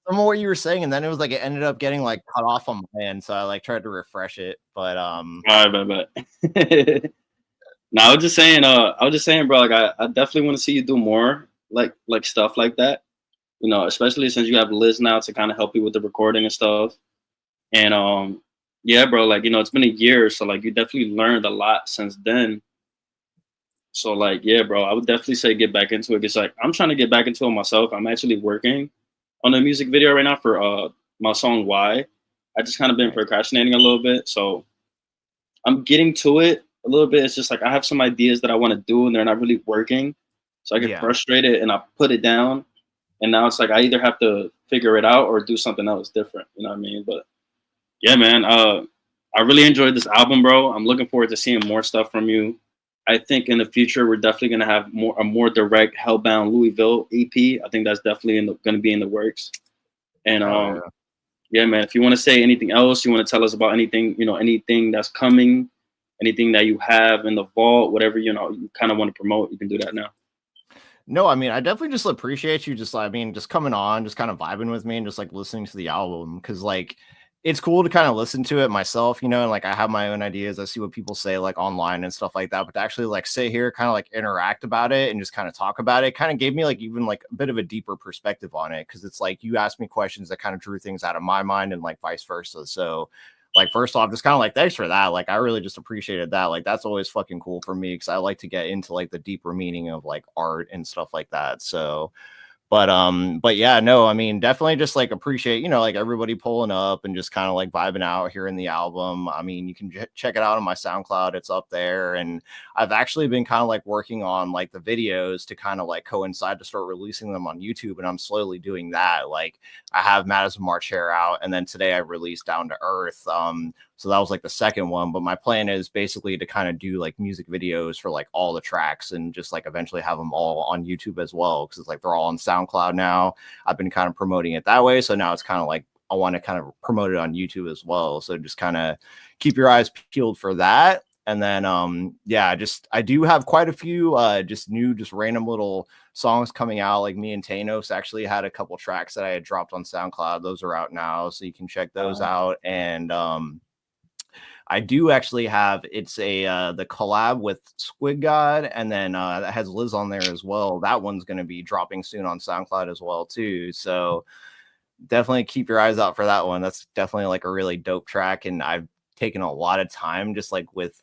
some of what you were saying, and then it was like it ended up getting like cut off on my end, so I like tried to refresh it, but All right, but no, I was just saying, bro, like I definitely want to see you do more like stuff like that. You know, especially since you have Liz now to kind of help you with the recording and stuff. And yeah, bro, like, you know, it's been a year, so like you definitely learned a lot since then. So like, yeah, bro, I would definitely say get back into it. Cause like I'm trying to get back into it myself. I'm actually working on a music video right now for my song Why. I just kind of been procrastinating a little bit. So I'm getting to it a little bit. It's just like I have some ideas that I want to do and they're not really working. So I get frustrated and I put it down. And now it's like I either have to figure it out or do something else different. You know what I mean? But yeah, man, I really enjoyed this album, bro. I'm looking forward to seeing more stuff from you. I think in the future we're definitely gonna have a more direct Hellbound Louisville EP. I think that's definitely gonna be in the works. And yeah, man, if you want to say anything else, you want to tell us about anything, you know, anything that's coming, anything that you have in the vault, whatever, you know, you kind of want to promote, you can do that now. No, I mean, I definitely just appreciate you just, I mean, just coming on, just kind of vibing with me and just like listening to the album. Cause like, it's cool to kind of listen to it myself, you know, and like I have my own ideas. I see what people say like online and stuff like that, but to actually like sit here, kind of like interact about it and just kind of talk about it kind of gave me like even like a bit of a deeper perspective on it. Cause it's like you asked me questions that kind of drew things out of my mind and like vice versa. So like, first off, just kind of like, thanks for that. Like, I really just appreciated that. Like, that's always fucking cool for me because I like to get into like the deeper meaning of like art and stuff like that. So, But yeah, no, I mean, definitely just like appreciate, like everybody pulling up and just kind of like vibing out here in the album. I mean, you can check it out on my SoundCloud, it's up there. And I've actually been kind of like working on like the videos to kind of like coincide to start releasing them on YouTube, and I'm slowly doing that. Like I have Madison March Hair out, and then today I released Down to Earth. So that was like the second one, but my plan is basically to kind of do like music videos for like all the tracks and just like eventually have them all on YouTube as well, because it's like they're all on SoundCloud now. I've been kind of promoting it that way, so now it's kind of like I want to kind of promote it on YouTube as well. So just kind of keep your eyes peeled for that. And then yeah, I do have quite a few just random little songs coming out. Like me and Tanos actually had a couple tracks that I had dropped on SoundCloud. Those are out now, so you can check those out. And I do actually have the collab with Squid God, and then that has Liz on there as well. That one's going to be dropping soon on SoundCloud as well too. So definitely keep your eyes out for that one. That's definitely like a really dope track, and I've taken a lot of time just like with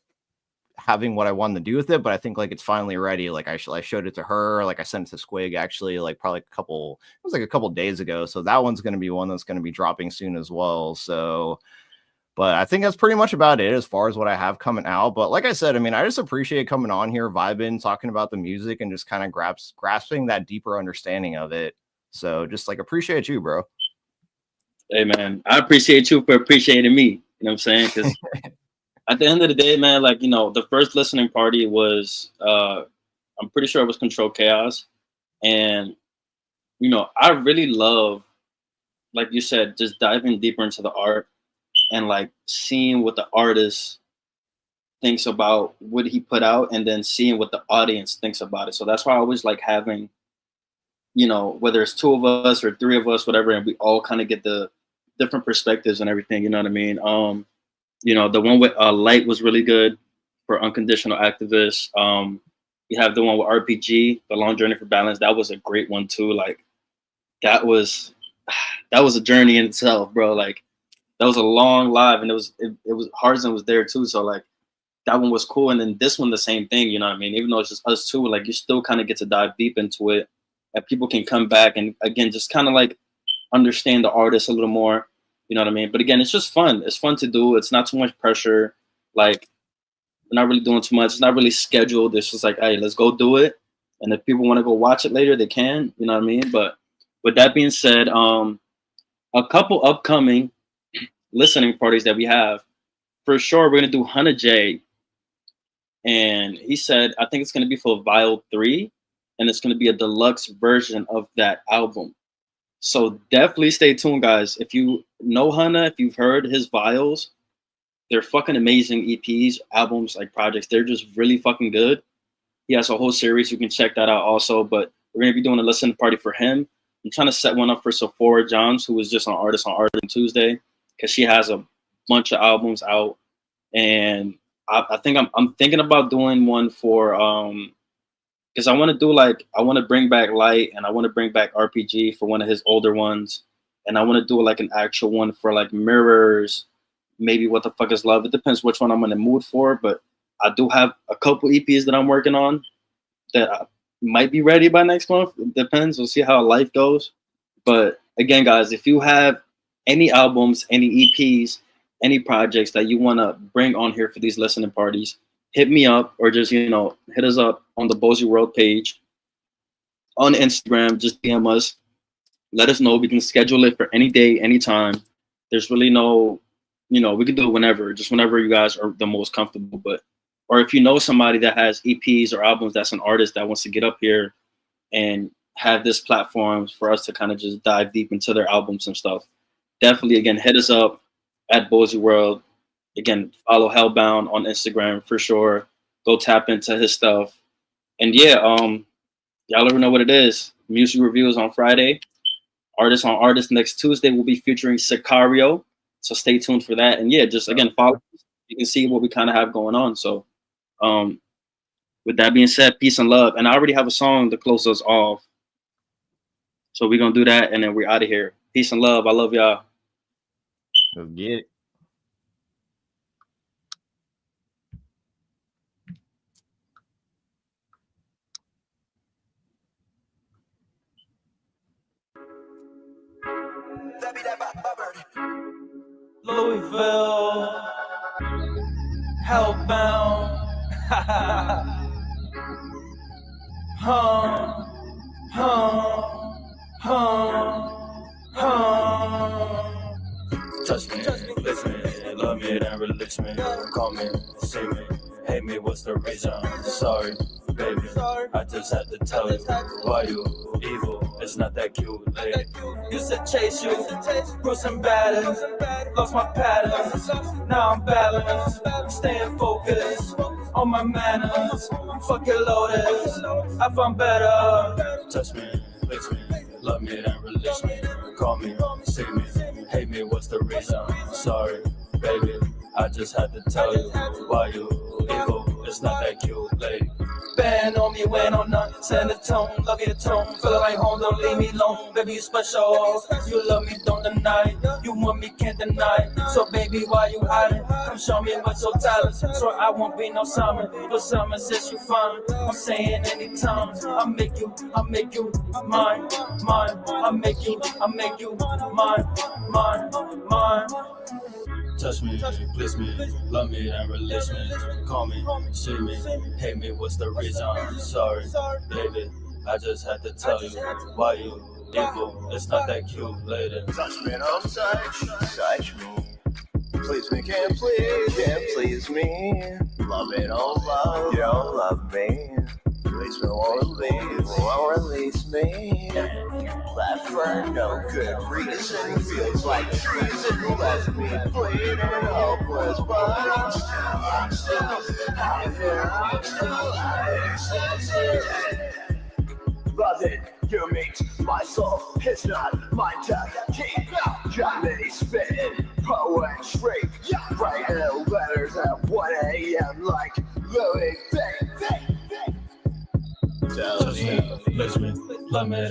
having what I wanted to do with it, but I think like it's finally ready. Like I showed it to her, like I sent it to Squig actually, like probably a couple days ago. So that one's going to be one that's going to be dropping soon as well. So but I think that's pretty much about it as far as what I have coming out. But like I said, I mean, I just appreciate coming on here, vibing, talking about the music, and just kind of grasping that deeper understanding of it. So just like appreciate you, bro. Hey man, I appreciate you for appreciating me. You know what I'm saying? Because at the end of the day, man, like, the first listening party was I'm pretty sure it was Control Chaos. And, I really love, like you said, just diving deeper into the art and like seeing what the artist thinks about what he put out, and then seeing what the audience thinks about it. So that's why I always like having, whether it's two of us or three of us, whatever, and we all kind of get the different perspectives and everything. You know what I mean? The one with Light was really good for Unconditional Activists. You have the one with RPG, The Long Journey for Balance. That was a great one too. Like that was a journey in itself, bro. Like that was a long live, and it was Harzen was there too. So like that one was cool. And then this one, the same thing, you know what I mean? Even though it's just us two, like you still kind of get to dive deep into it, and people can come back and again just kind of like understand the artist a little more. You know what I mean? But again, it's just fun. It's fun to do. It's not too much pressure. Like we're not really doing too much. It's not really scheduled. It's just like, hey, let's go do it. And if people want to go watch it later, they can. You know what I mean? But with that being said, a couple upcoming listening parties that we have, for sure, we're gonna do Hunter J. And he said, I think it's gonna be for Vial 3, and it's gonna be a deluxe version of that album. So definitely stay tuned, guys. If you know Hunter, if you've heard his vials, they're fucking amazing EPs, albums, like projects. They're just really fucking good. He has a whole series. You can check that out also. But we're going to be doing a listening party for him. I'm trying to set one up for Sephora Johns, who was just on Artist on Art on Tuesday, because she has a bunch of albums out. And I think I'm thinking about doing one for because I want to bring back Light, and I want to bring back RPG for one of his older ones, and I want to do like an actual one for like Mirrors, maybe What the Fuck Is Love. It depends which one I'm in the mood for, but I do have a couple EPs that I'm working on that I might be ready by next month. It depends. We'll see how life goes. But again, guys, if you have any albums, any EPs, any projects that you want to bring on here for these listening parties, hit me up, or just, hit us up on the Bozy World page on Instagram. Just DM us. Let us know. We can schedule it for any day, anytime. There's really no, we can do it whenever, just whenever you guys are the most comfortable. But, or if you know somebody that has EPs or albums, that's an artist that wants to get up here and have this platform for us to kind of just dive deep into their albums and stuff, definitely, again, hit us up at Bozy World. Again, follow Hellbound on Instagram for sure. Go tap into his stuff. And yeah, y'all already know what it is. Music reviews on Friday. Artist on Artist next Tuesday will be featuring Sicario. So stay tuned for that. And yeah, just again, follow. You can see what we kind of have going on. So with that being said, peace and love. And I already have a song to close us off. So we're going to do that, and then we're out of here. Peace and love. I love y'all. Go get it. Louisville, hellbound. Touch me, lift me, love me, then release me. Call me, see me, hate me, what's the reason? Sorry, baby, I just had to tell you why you evil. It's not that cute, lady. Used to chase you, bruise and batters, lost my patterns. Now I'm balanced, staying focused on my manners. Fuck your lotus, I found better. Touch me, lift me, love me, then release me. Call me, see me, hate me, what's the reason? Sorry, baby, I just had to tell you why you evil. It's not that cute, lady. Band on me, when on none, send a tone, love your tone, feel like home, don't leave me alone, baby you special, you love me, don't deny, you want me, can't deny, so baby why you hiding, come show me what's your talent, so I won't be no summer, but summer says you fine, I'm saying anytime, I make you mine, I make you mine. Touch me, please me, love me, and release me. Call me, see me, hate me, what's the reason? Sorry, baby, I just had to tell you why you evil. It's not that cute, lady. Touch me, don't touch me. Please me, can't please me. Love me, don't love, you don't love me. Release me, won't release me. Left for no good reason, feels like treason. Left me bleeding, hopeless, but I'm still here. Love it, you meet my soul. It's not my death. Keep got me spitting poetry, writing letters at 1 a.m. like Louis V. Touch me, lift me, love me,